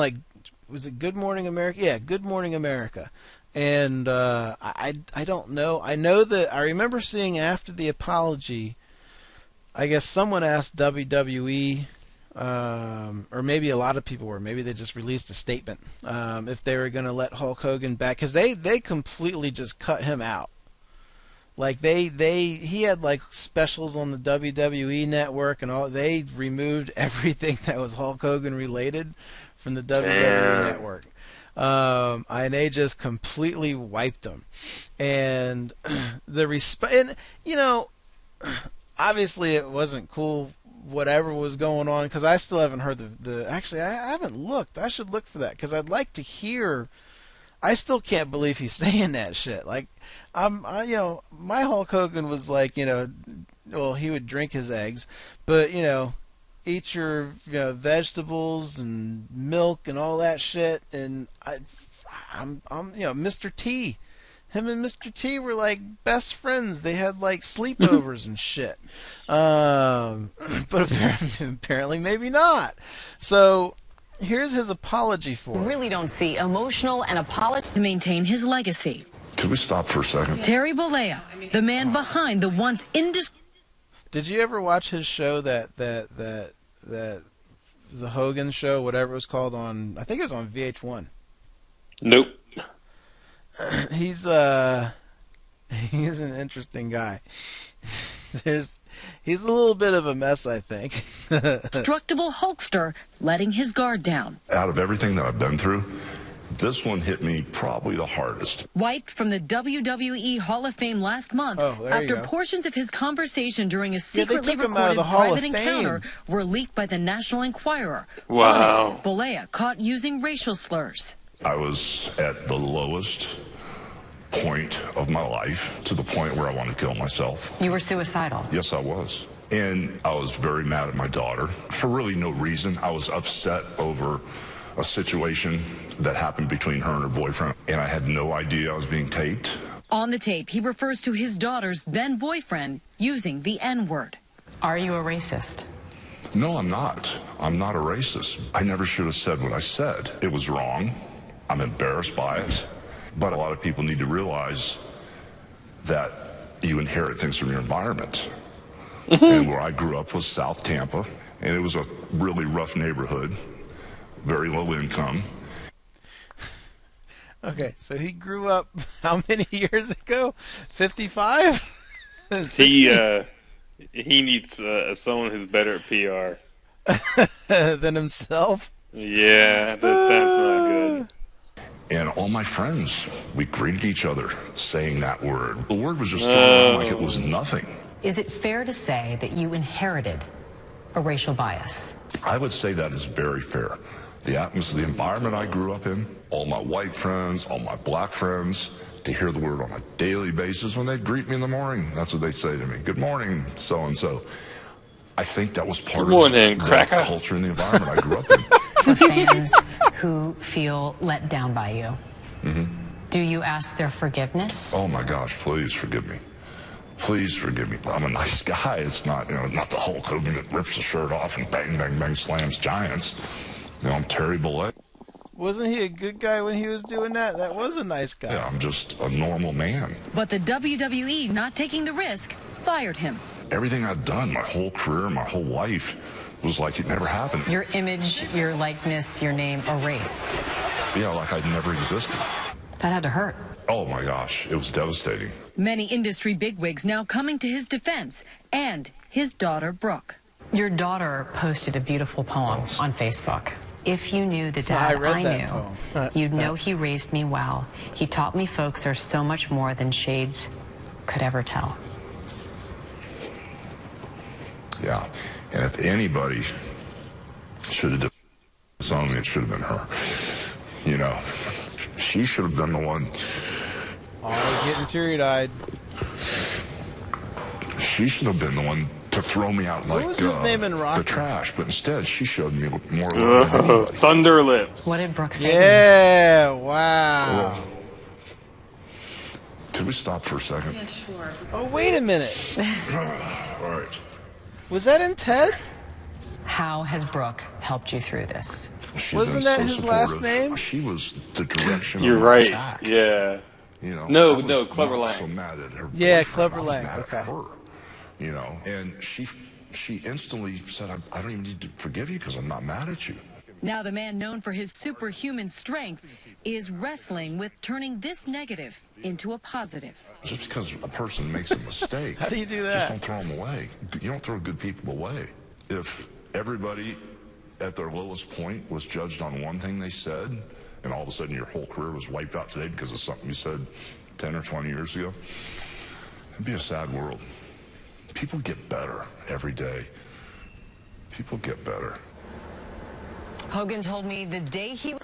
was it Good Morning America? Yeah, Good Morning America. And I don't know. I know that I remember seeing after the apology, I guess someone asked WWE, or maybe a lot of people were, maybe they just released a statement, if they were going to let Hulk Hogan back, because they completely just cut him out. He had specials on the WWE network and all. They removed everything that was Hulk Hogan related from the WWE network. And they just completely wiped him. And obviously it wasn't cool, whatever was going on, because I still haven't heard actually, I haven't looked. I should look for that, because I'd like to hear. I still can't believe he's saying that shit. My Hulk Hogan was he would drink his eggs, but, eat your vegetables and milk and all that shit. And I'm Mr. T. Him and Mr. T were best friends. They had sleepovers and shit. But apparently maybe not. So here's his apology for it. Really don't see emotional and apology to maintain his legacy. Could we stop for a second? Terry Bollea, the man behind the once Did you ever watch his show that the Hogan show, whatever it was called, on, I think it was on VH1? Nope. He's an interesting guy. He's a little bit of a mess, I think. Destructible Hulkster letting his guard down. Out of everything that I've been through, this one hit me probably the hardest. Wiped from the WWE Hall of Fame last month after portions of his conversation during a secretly recorded private encounter were leaked by the National Enquirer. Wow. Bollea caught using racial slurs. I was at the lowest point of my life, to the point where I wanted to kill myself. You were suicidal. Yes, I was. And I was very mad at my daughter for really no reason. I was upset over a situation that happened between her and her boyfriend, and I had no idea I was being taped. On the tape, he refers to his daughter's then boyfriend using the N-word. Are you a racist? No, I'm not. I'm not a racist. I never should have said what I said. It was wrong. I'm embarrassed by it. But a lot of people need to realize that you inherit things from your environment. And where I grew up was South Tampa, and it was a really rough neighborhood, very low income. Okay, so he grew up how many years ago? 55? He needs someone who's better at PR than himself. Yeah, that's not good. And all my friends, we greeted each other saying that word. The word was just thrown around like it was nothing. Is it fair to say that you inherited a racial bias? I would say that is very fair. The atmosphere, the environment I grew up in, all my white friends, all my black friends, to hear the word on a daily basis when they'd greet me in the morning, that's what they say to me. Good morning, so-and-so. I think that was part of the culture and the environment I grew up in. For fans who feel let down by you, do you ask their forgiveness? Oh my gosh, please forgive me. Please forgive me. I'm a nice guy. It's not, not the Hulk Hogan that rips the shirt off and bang, bang, bang, slams giants. I'm Terry Bollett. Wasn't he a good guy when he was doing that? That was a nice guy. Yeah, I'm just a normal man. But the WWE, not taking the risk, fired him. Everything I've done, my whole career, my whole life, was like it never happened. Your image, your likeness, your name erased. Yeah, like I'd never existed. That had to hurt. Oh my gosh, it was devastating. Many industry bigwigs now coming to his defense, and his daughter, Brooke. Your daughter posted a beautiful poem on Facebook. If you knew the dad I knew, you'd know he raised me well. He taught me folks are so much more than shades could ever tell. Yeah, and if anybody should have done something, it should have been her. She should have been the one. Always getting teary-eyed. She should have been the one to throw me out like what was his name in Rocky? The trash, but instead she showed me more love than anybody. Thunder Lips. What did Brooke say? Yeah, wow. Could we stop for a second? Yeah, sure. Oh, wait a minute. All right. Was that in Ted? How has Brooke helped you through this? Wasn't that his last name? She was the direction You're of right. attack. Yeah. No, Clever Lang. So mad at her. Yeah, Clever Lang. Okay. Her, and she instantly said, "I don't even need to forgive you because I'm not mad at you." Now the man known for his superhuman strength is wrestling with turning this negative into a positive. Just because a person makes a mistake, how do you do that? Just don't throw them away. You don't throw good people away. If everybody at their lowest point was judged on one thing they said, and all of a sudden your whole career was wiped out today because of something you said 10 or 20 years ago, it'd be a sad world. People get better every day. People get better. Hogan told me the day he...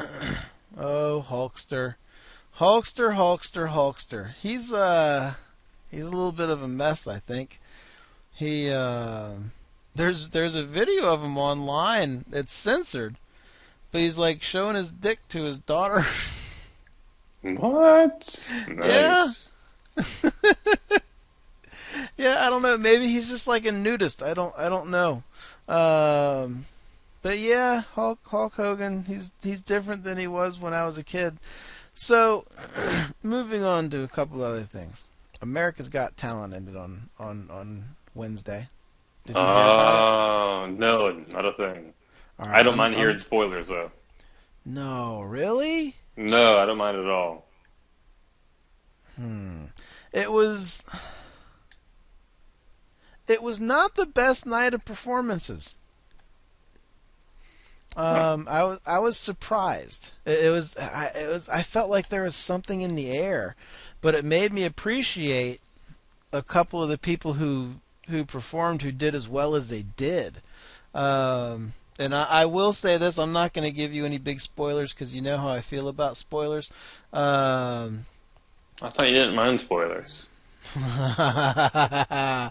Oh, Hulkster. Hulkster. He's a little bit of a mess, I think. There's a video of him online. It's censored, but he's like showing his dick to his daughter. What? Nice. Yeah. Yeah, I don't know. Maybe he's just like a nudist. I don't know. But yeah, Hulk Hogan. He's different than he was when I was a kid. So, moving on to a couple other things. America's Got Talent ended on Wednesday. Did you hear about it? No, not a thing. Right, I don't mind hearing spoilers, though. No, really? No, I don't mind at all. It was not the best night of performances. I was surprised. I felt like there was something in the air, but it made me appreciate a couple of the people who performed who did as well as they did. And I will say this: I'm not going to give you any big spoilers because you know how I feel about spoilers. I thought you didn't mind spoilers. I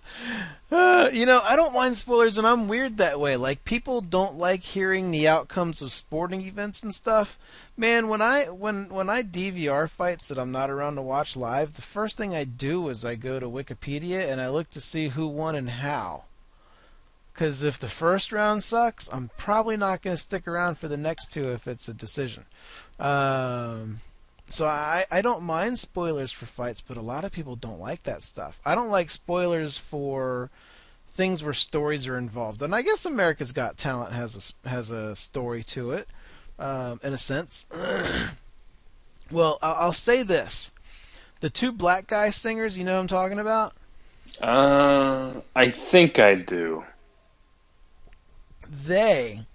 don't mind spoilers, and I'm weird that way. Like, people don't like hearing the outcomes of sporting events and stuff. Man, when I DVR fights that I'm not around to watch live, the first thing I do is I go to Wikipedia and I look to see who won and how. Because if the first round sucks, I'm probably not going to stick around for the next two if it's a decision. So I don't mind spoilers for fights, but a lot of people don't like that stuff. I don't like spoilers for things where stories are involved. And I guess America's Got Talent has a story to it, in a sense. Well, I'll say this. The two black guy singers, you know what I'm talking about? I think I do. They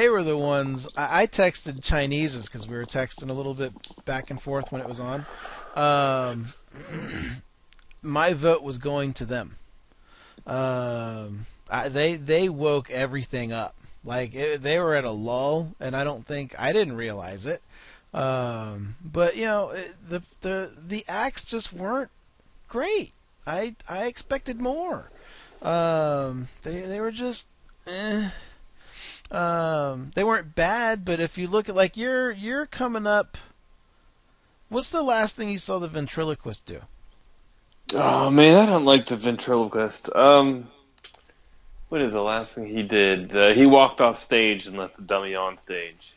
were the ones. I texted Chinese's because we were texting a little bit back and forth when it was on. My vote was going to them. They woke everything up. Like they were at a lull, and I didn't realize it. But you know, the acts just weren't great. I expected more. They were just they weren't bad, but if you look at, like, you're coming up, what's the last thing you saw the ventriloquist do? Oh man, I don't like the ventriloquist. What is the last thing he did? He walked off stage and left the dummy on stage.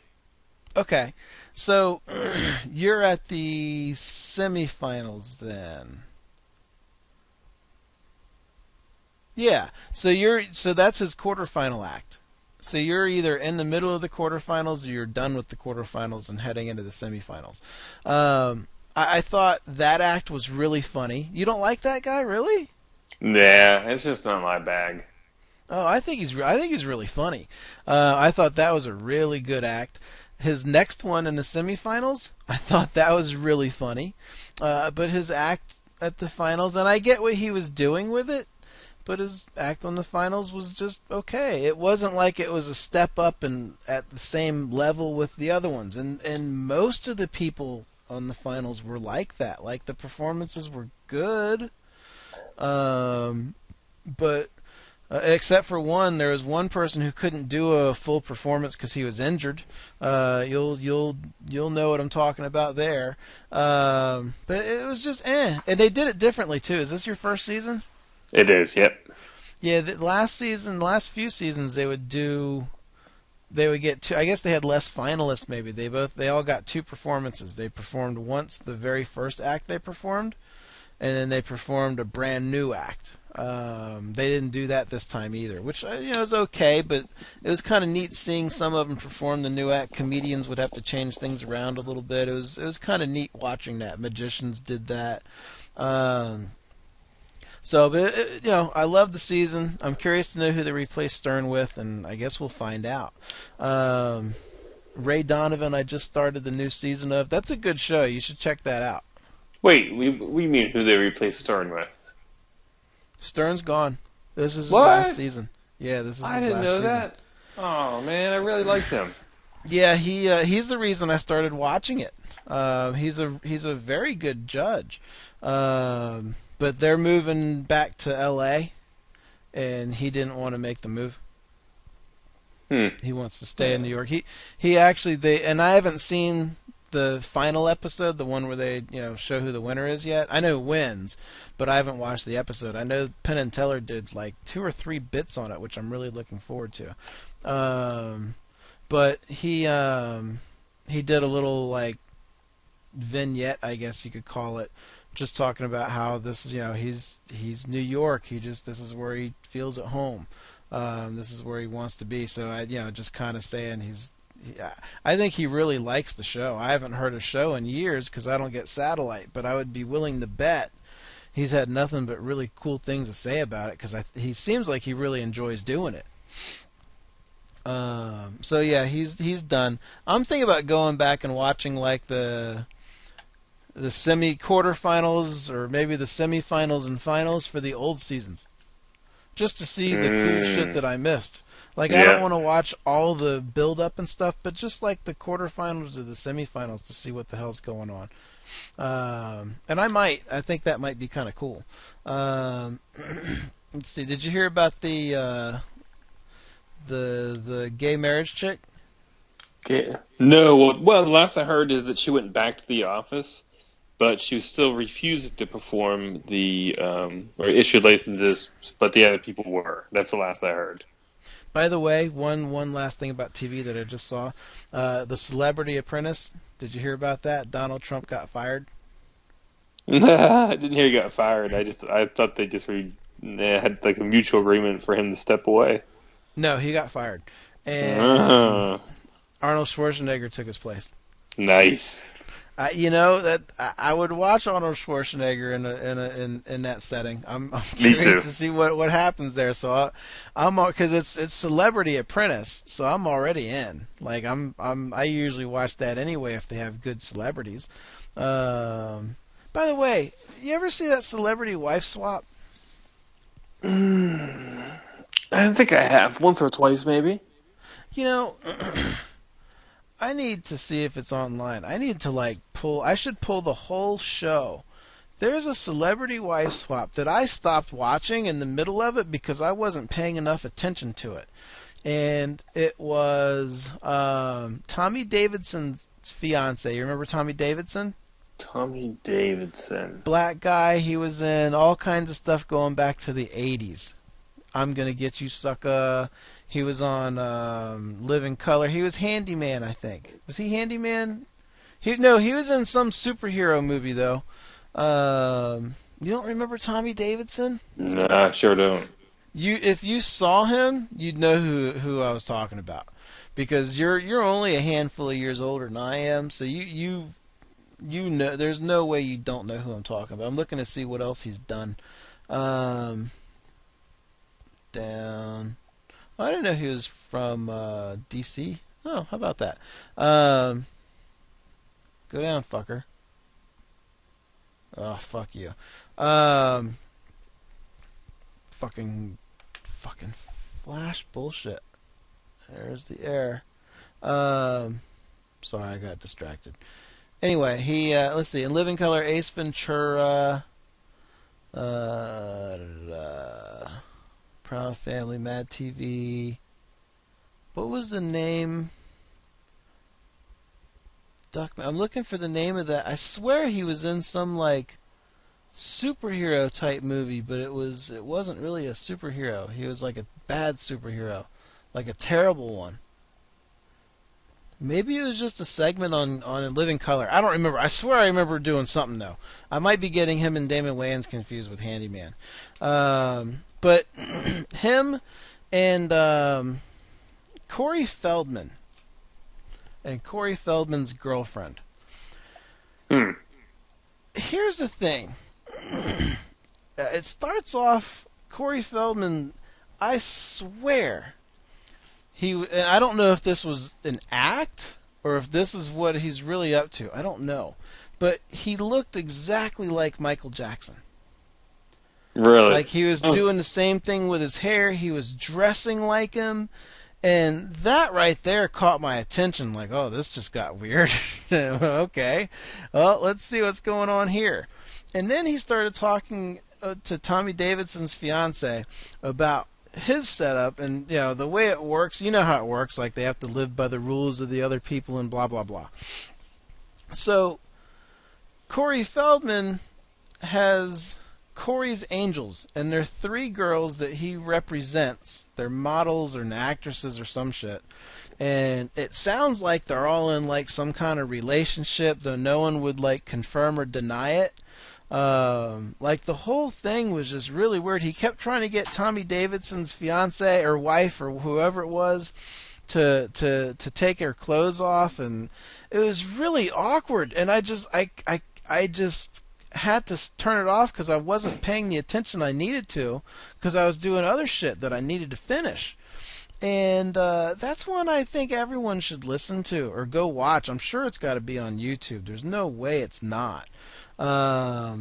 Okay, so you're at the semifinals then. Yeah, so that's his quarterfinal act. So you're either in the middle of the quarterfinals or you're done with the quarterfinals and heading into the semifinals. I thought that act was really funny. You don't like that guy, really? Nah, it's just not my bag. Oh, I think he's really funny. I thought that was a really good act. His next one in the semifinals, I thought that was really funny. But his act at the finals, and I get what he was doing with it, but his act on the finals was just okay. It wasn't like it was a step up and at the same level with the other ones. And most of the people on the finals were like that. Like, the performances were good. But except for one, there was one person who couldn't do a full performance because he was injured. You'll know what I'm talking about there. But it was just and they did it differently too. Is this your first season? It is, yep. Yeah, the last few seasons they would get two. I guess they had less finalists. Maybe they all got two performances. They performed once the very first act they performed, and then they performed a brand new act. They didn't do that this time either, which is okay, but it was kind of neat seeing some of them perform the new act. Comedians would have to change things around a little bit. It was kind of neat watching that. Magicians did that. But I love the season. I'm curious to know who they replace Stern with, and I guess we'll find out. Ray Donovan, I just started the new season of. That's a good show. You should check that out. Wait, we mean who they replaced Stern with? Stern's gone. This is his last season. Yeah, this is his last season. I didn't know that. Oh man, I really liked him. Yeah, he's the reason I started watching it. He's a very good judge. But they're moving back to L.A., and he didn't want to make the move. He wants to stay in New York. He actually and I haven't seen the final episode, the one where they show who the winner is yet. I know who wins, but I haven't watched the episode. I know Penn and Teller did like 2 or 3 bits on it, which I'm really looking forward to. But he did a little like vignette, I guess you could call it, just talking about how this is he's New York. This is where he feels at home. This is where he wants to be. So I just kind of saying I think he really likes the show. I haven't heard a show in years because I don't get satellite, but I would be willing to bet he's had nothing but really cool things to say about it because he seems like he really enjoys doing it. So yeah, he's done. I'm thinking about going back and watching like the semi-quarterfinals or maybe the semifinals and finals for the old seasons, just to see the cool shit that I missed. Like, I don't want to watch all the build-up and stuff, but just like the quarterfinals or the semifinals to see what the hell's going on. And I think that might be kind of cool. Let's see, did you hear about the gay marriage chick? No, well, the last I heard is that she went back to the office, but she was still refusing to perform the or issue licenses, but the other people were. That's the last I heard. By the way, one last thing about TV that I just saw. The Celebrity Apprentice. Did you hear about that? Donald Trump got fired. I didn't hear he got fired. I thought they had like a mutual agreement for him to step away. No, he got fired, and Arnold Schwarzenegger took his place. Nice. That I would watch Arnold Schwarzenegger in that setting. I'm curious to see what happens there. So I'm because it's Celebrity Apprentice, so I'm already in. Like I usually watch that anyway if they have good celebrities. By the way, you ever see that Celebrity Wife Swap? I think I have once or twice, maybe. I need to see if it's online. I need to I should pull the whole show. There's a Celebrity Wife Swap that I stopped watching in the middle of it because I wasn't paying enough attention to it. And it was Tommy Davidson's fiance. You remember Tommy Davidson? Tommy Davidson. Black guy. He was in all kinds of stuff going back to the 80s. I'm Gonna Get You, Sucker. He was on Living Color. He was Handyman, I think. Was he Handyman? He was in some superhero movie, though. You don't remember Tommy Davidson? No, I sure don't. If you saw him, you'd know who I was talking about. Because you're only a handful of years older than I am, so you know, there's no way you don't know who I'm talking about. I'm looking to see what else he's done. Down. I didn't know he was from DC. Oh, how about that? Go down, fucker. Oh, fuck you. Fucking Flash bullshit. There's the air. Sorry, I got distracted. Anyway, he let's see. In Living Color, Ace Ventura. Proud Family, Mad TV. What was the name? Duckman. I'm looking for the name of that. I swear he was in some superhero type movie, but it wasn't really a superhero. He was like a bad superhero, like a terrible one. Maybe it was just a segment on In Living Color. I don't remember. I swear I remember doing something though. I might be getting him and Damon Wayans confused with Handyman. But him and Corey Feldman and Corey Feldman's girlfriend. Here's the thing. It starts off, Corey Feldman, I swear, and I don't know if this was an act or if this is what he's really up to. I don't know. But he looked exactly like Michael Jackson. Really? Like he was doing the same thing with his hair. He was dressing like him. And that right there caught my attention. Like, oh, this just got weird. Okay. Well, let's see what's going on here. And then he started talking to Tommy Davidson's fiance about his setup and, the way it works. You know how it works. Like they have to live by the rules of the other people and blah, blah, blah. So Corey Feldman has Corey's Angels, and they're 3 girls that he represents. They're models or actresses or some shit. And it sounds like they're all in some kind of relationship, though no one would confirm or deny it. The whole thing was just really weird. He kept trying to get Tommy Davidson's fiance or wife or whoever it was to take her clothes off, and it was really awkward. And I just had to turn it off because I wasn't paying the attention I needed to because I was doing other shit that I needed to finish. And that's one I think everyone should listen to or go watch. I'm sure it's got to be on YouTube. There's no way it's not. But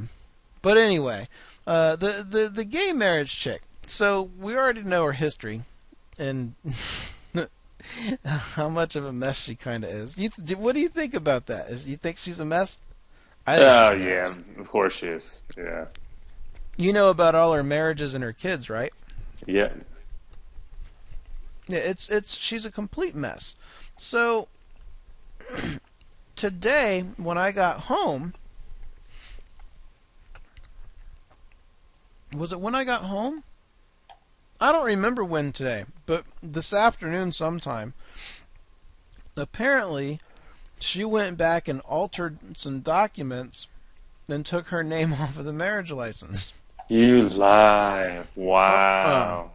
anyway, the gay marriage chick. So we already know her history and how much of a mess she kind of is. What do you think about that? You think she's a mess? Oh, yeah, of course she is. Yeah. You know about all her marriages and her kids, right? Yeah. Yeah, she's a complete mess. So today, when I got home, Was it when I got home? I don't remember when today, but this afternoon sometime, apparently she went back and altered some documents and took her name off of the marriage license. You lie. Wow.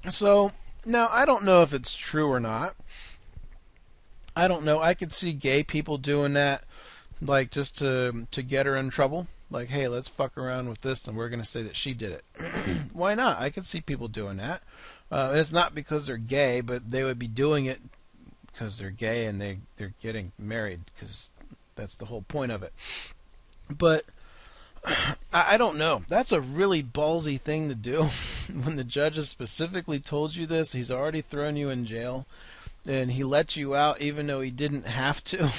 So, now, I don't know if it's true or not. I don't know. I could see gay people doing that, like, just to get her in trouble. Like, hey, let's fuck around with this, and we're going to say that she did it. Why not? I could see people doing that. It's not because they're gay, but they would be doing it because they're gay and they're getting married, because that's the whole point of it. But I don't know. That's a really ballsy thing to do. When the judge has specifically told you this, he's already thrown you in jail, and he let you out even though he didn't have to.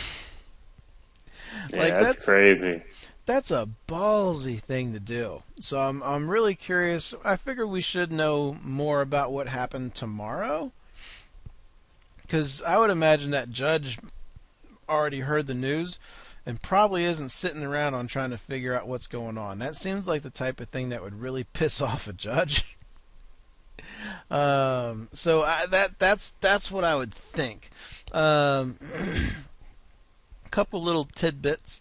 Yeah, that's crazy. That's a ballsy thing to do. So I'm really curious. I figure we should know more about what happened tomorrow, because I would imagine that judge already heard the news and probably isn't sitting around on trying to figure out what's going on. That seems like the type of thing that would really piss off a judge. That's what I would think. Couple little tidbits.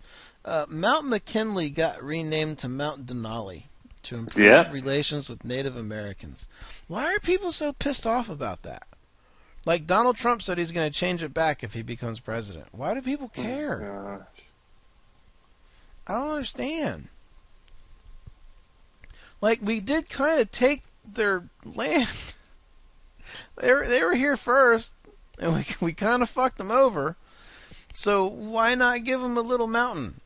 Mount McKinley got renamed to Mount Denali to improve relations with Native Americans. Why are people so pissed off about that? Like, Donald Trump said he's going to change it back if he becomes president. Why do people care? I don't understand. Like, we did kind of take their land. They were here first, and we kind of fucked them over. So why not give them a little mountain?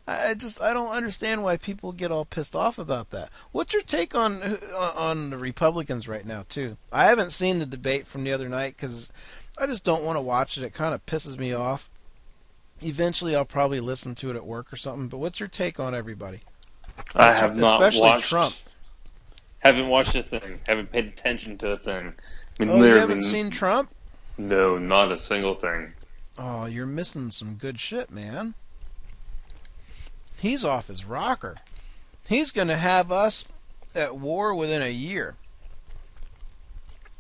I don't understand why people get all pissed off about that. What's your take on the Republicans right now, too? I haven't seen the debate from the other night because I just don't want to watch it. It kind of pisses me off. Eventually, I'll probably listen to it at work or something. But what's your take on everybody? I have not especially watched. Trump. Haven't watched a thing. Haven't paid attention to a thing. I mean, you haven't seen Trump? No, not a single thing. Oh, you're missing some good shit, man. He's off his rocker. He's going to have us at war within a year.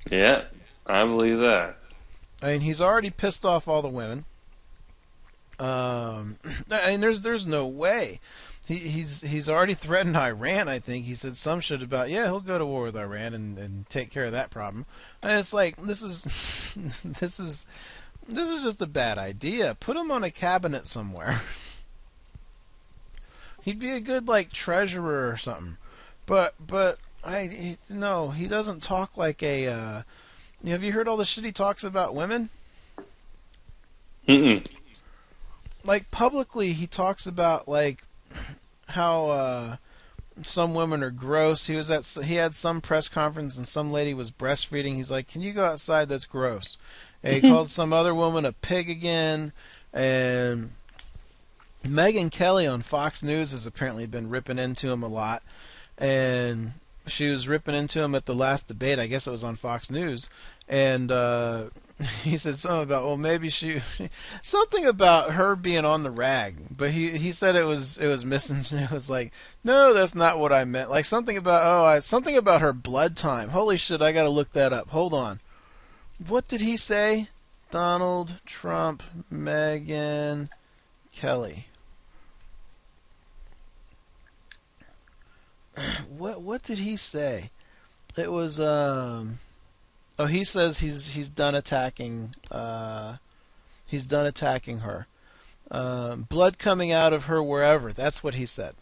Yeah, I believe that. I mean, he's already pissed off all the women. I mean, there's no way. He's already threatened Iran, I think. He said some shit about, he'll go to war with Iran and take care of that problem. And it's like, this is this is just a bad idea. Put him on a cabinet somewhere. He'd be a good, like, treasurer or something. But no, he doesn't talk like a have you heard all the shit he talks about women? Mm-mm. Like, publicly he talks about, like, how some women are gross. He had some press conference and some lady was breastfeeding. He's like, "Can you go outside? That's gross." And he called some other woman a pig again. And Megyn Kelly on Fox News has apparently been ripping into him a lot. And she was ripping into him at the last debate. I guess it was on Fox News. And he said something about, well, maybe something about her being on the rag, but he said it was missing. It was like, no, that's not what I meant. Like something about her blood time. Holy shit, I gotta look that up. Hold on. What did he say? Donald Trump, Megyn Kelly. What did he say? It was Oh, he says he's done attacking. He's done attacking her. Blood coming out of her wherever. That's what he said.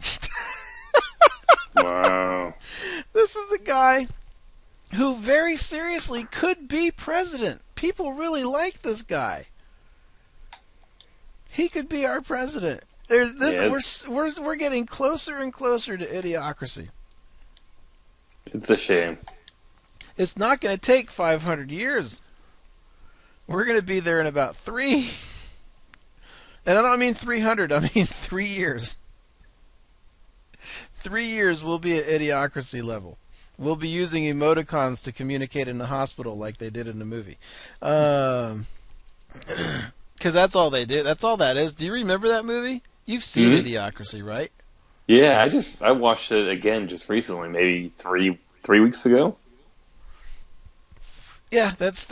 Wow. This is the guy who very seriously could be president. People really like this guy. He could be our president. We're getting closer and closer to idiocracy. It's a shame. It's not going to take 500 years. We're going to be there in about 3. And I don't mean 300, I mean 3 years. 3 years we'll be at idiocracy level. We'll be using emoticons to communicate in the hospital like they did in the movie. Because that's all they did. That's all that is. Do you remember that movie? You've seen Idiocracy, right? Yeah, I watched it again just recently, maybe three weeks ago. Yeah, that's.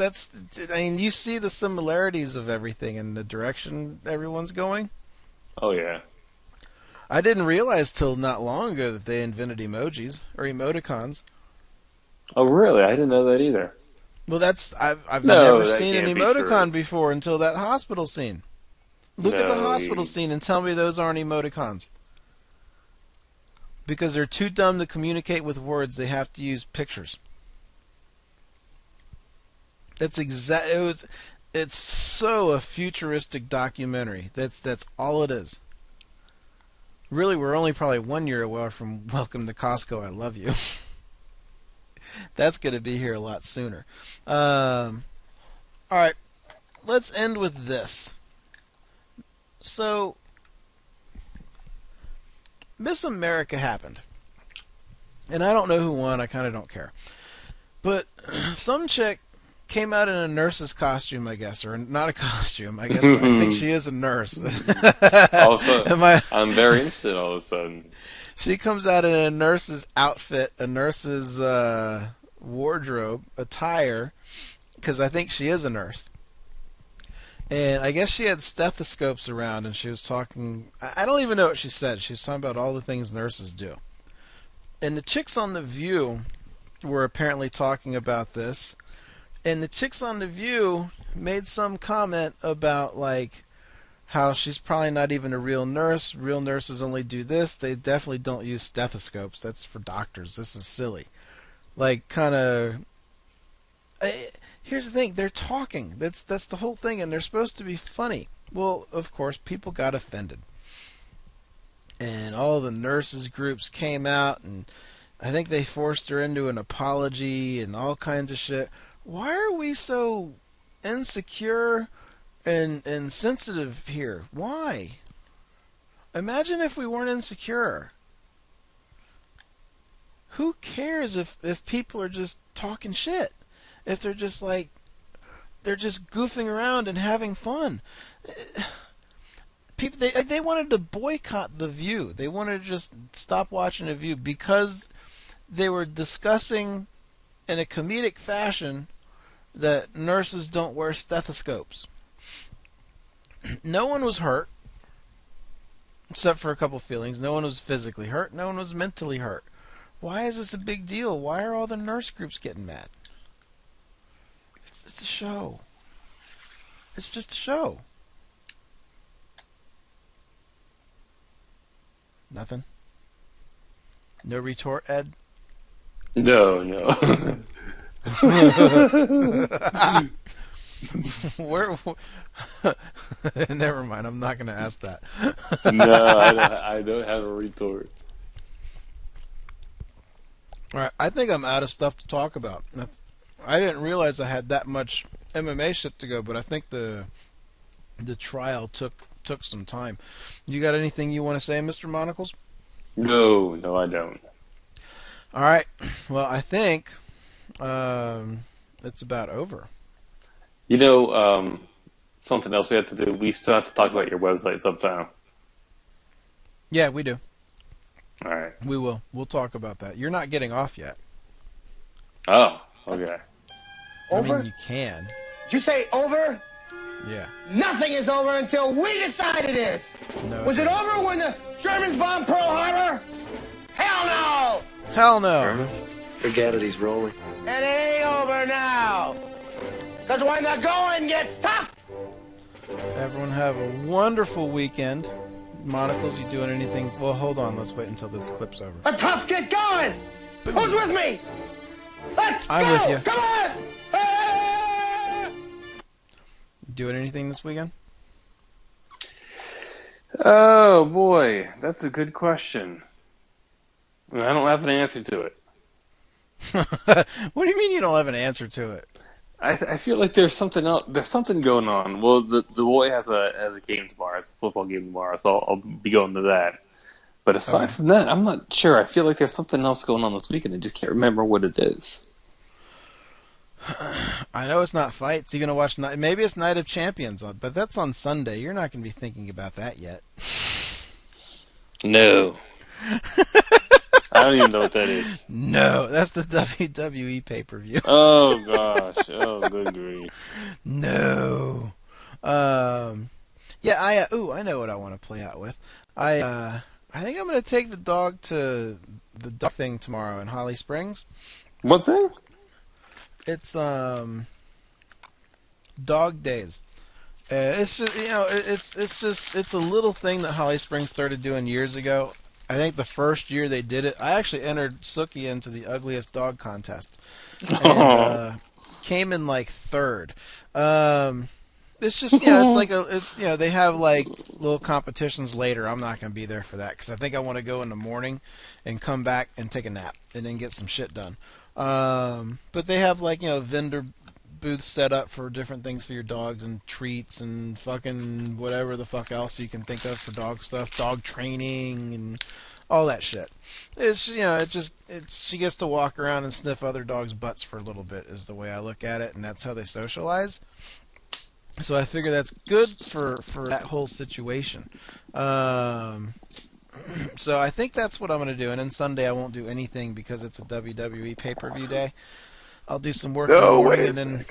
I mean, you see the similarities of everything and the direction everyone's going. Oh yeah. I didn't realize till not long ago that they invented emojis or emoticons. Oh really? I didn't know that either. Well, I've never seen an emoticon before until that hospital scene. Look at the hospital scene and tell me those aren't emoticons. Because they're too dumb to communicate with words, they have to use pictures. It's so a futuristic documentary. That's all it is. Really, we're only probably 1 year away from Welcome to Costco, I Love You. That's going to be here a lot sooner. All right, let's end with this. So, Miss America happened. And I don't know who won, I kind of don't care. But some chick came out in a nurse's costume, I guess, or not a costume. I guess I think she is a nurse. Also, I'm very interested all of a sudden. She comes out in a nurse's outfit, a nurse's wardrobe, attire, because I think she is a nurse. And I guess she had stethoscopes around, and she was talking. I don't even know what she said. She was talking about all the things nurses do. And the chicks on The View were apparently talking about this. And the chicks on The View made some comment about, like, how she's probably not even a real nurse. Real nurses only do this. They definitely don't use stethoscopes. That's for doctors. This is silly. Like, kind of... Here's the thing. They're talking. That's the whole thing, and they're supposed to be funny. Well, of course, people got offended. And all the nurses groups came out, and I think they forced her into an apology and all kinds of shit. Why are we so insecure and sensitive here? Why? Imagine if we weren't insecure. Who cares if people are just talking shit? If they're just like, they're just goofing around and having fun. People, they wanted to boycott The View. They wanted to just stop watching The View because they were discussing in a comedic fashion that nurses don't wear stethoscopes. No one was hurt, except for a couple feelings. No one was physically hurt. No one was mentally hurt. Why is this a big deal? Why are all the nurse groups getting mad? It's a show. It's just a show. Nothing? No retort, Ed? No. Where? Never mind. I'm not going to ask that. No, I don't have a retort. All right, I think I'm out of stuff to talk about. I didn't realize I had that much MMA shit to go, but I think the trial took some time. You got anything you want to say, Mr. Monocles? No, I don't. All right. Well, I think it's about over. You know, something else we have to do. We still have to talk about your website sometime. Yeah, we do. All right. We will. We'll talk about that. You're not getting off yet. Oh, okay. Over? I mean, you can. Did you say over? Yeah. Nothing is over until we decide it is. No, Was it over when the Germans bombed Pearl Harbor? Hell no! Hell no. Herman, forget it, he's rolling. It ain't over now. Because when the going gets tough. Everyone have a wonderful weekend. Monocles, you doing anything? Well, hold on. Let's wait until this clip's over. The tough get going. Who's with me? Let's I'm go. with you. Come on. Doing anything this weekend? Oh, boy. That's a good question. I don't have an answer to it. What do you mean you don't have an answer to it? I feel like there's something else. There's something going on. Well, the boy has a game tomorrow. Has a football game tomorrow, so I'll be going to that. But aside from that, I'm not sure. I feel like there's something else going on this weekend. I just can't remember what it is. I know it's not fights. You're gonna watch. Maybe it's Night of Champions, but that's on Sunday. You're not gonna be thinking about that yet. No. I don't even know what that is. No, that's the WWE pay-per-view. Oh, gosh. Oh, good grief. No. Yeah, I know what I want to play out with. I think I'm going to take the dog to the dog thing tomorrow in Holly Springs. What thing? It's Dog Days. It's just it's a little thing that Holly Springs started doing years ago. I think the first year they did it, I actually entered Suki into the ugliest dog contest and came in like third. It's just it's like they have like little competitions later. I'm not gonna be there for that because I think I want to go in the morning and come back and take a nap and then get some shit done. But they have like vendor booths set up for different things for your dogs and treats and fucking whatever the fuck else you can think of for dog stuff, dog training and all that shit. It's she gets to walk around and sniff other dogs' butts for a little bit is the way I look at it, and that's how they socialize. So I figure that's good for that whole situation. So I think that's what I'm going to do. And then Sunday I won't do anything because it's a WWE pay-per-view day. I'll do some work in the morning and then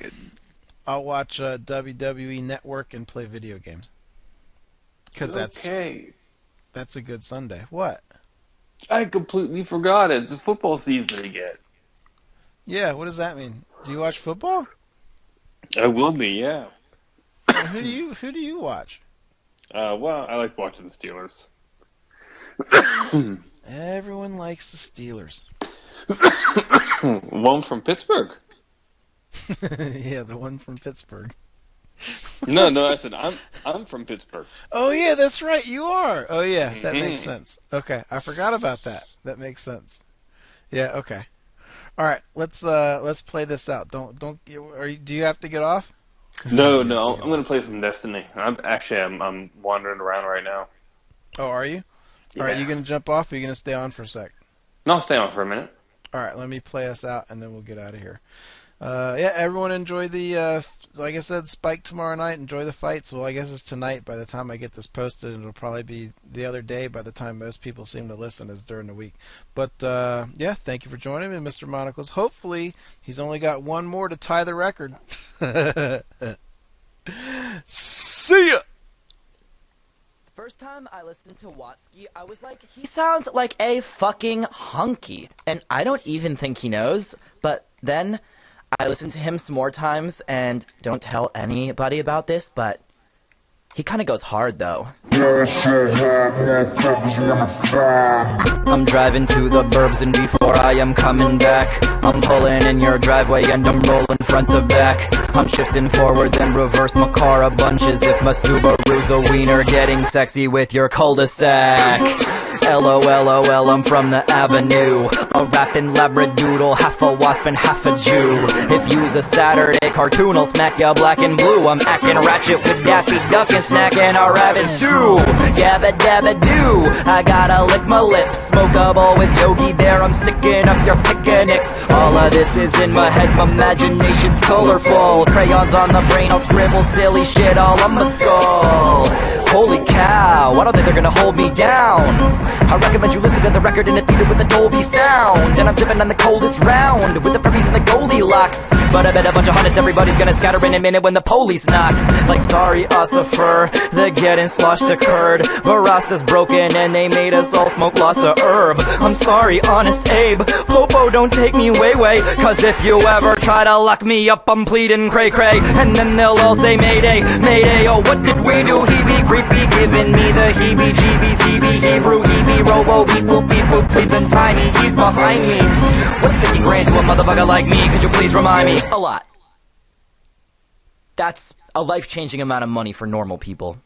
I'll watch WWE Network and play video games. Because that's a good Sunday. What? I completely forgot it. It's a football season again. Yeah, what does that mean? Do you watch football? I will be, yeah. Who do you watch? Well, I like watching the Steelers. Everyone likes the Steelers. One from Pittsburgh. Yeah, the one from Pittsburgh. No, I said I'm from Pittsburgh. Oh yeah, that's right, you are. Oh yeah, that makes sense. Okay, I forgot about that. That makes sense. Yeah, okay. All right, let's play this out. Do you have to get off? No, I'm going to play some Destiny. I'm wandering around right now. Oh, are you? Yeah. All right, you going to jump off or are you going to stay on for a sec? No, I'll stay on for a minute. All right, let me play us out and then we'll get out of here. Yeah, everyone enjoy the, like I said, Spike tomorrow night. Enjoy the fights. Well, I guess it's tonight by the time I get this posted. It'll probably be the other day by the time most people seem to listen is during the week. But, yeah, thank you for joining me, Mr. Monocles. Hopefully, he's only got one more to tie the record. See ya! First time I listened to Watsky, I was like, he sounds like a fucking hunky. And I don't even think he knows, but then I listened to him some more times, and don't tell anybody about this, but he kind of goes hard, though. I'm driving to the burbs, and before I am coming back, I'm pulling in your driveway, and I'm rolling front to back. I'm shifting forward, then reverse Macara bunches. If my Subaru's a wiener, getting sexy with your cul-de-sac. LOLOL, I'm from the avenue. A rapping labradoodle, half a wasp and half a Jew. If you's a Saturday cartoon, I'll smack ya black and blue. I'm acting ratchet with Daffy Duck and snacking a rabbit stew. Yabba dabba doo, I gotta lick my lips. Smoke a bowl with Yogi Bear, I'm sticking up your picnics. All of this is in my head, my imagination's colorful. Crayons on the brain, I'll scribble silly shit all on my skull. Holy cow, I don't think they're gonna hold me down. I recommend you listen to the record in a theater with a Dolby sound. And I'm sipping on the coldest round with the puppies and the Goldilocks. But I bet a bunch of hundreds, everybody's gonna scatter in a minute when the police knocks. Like sorry, Ossifer, the getting sloshed occurred. Barasta's broken and they made us all smoke lots of herb. I'm sorry, Honest Abe, Popo don't take me way. Cause if you ever try to lock me up, I'm pleading cray-cray. And then they'll all say Mayday, Mayday, oh what did we do? He be creepy, giving me the heebie-jeebies. He be Hebrew, he be robo, beep boop, please untie me, he's behind me. What's 50 grand to a motherfucker like me? Could you please remind me? A lot. That's a life-changing amount of money for normal people.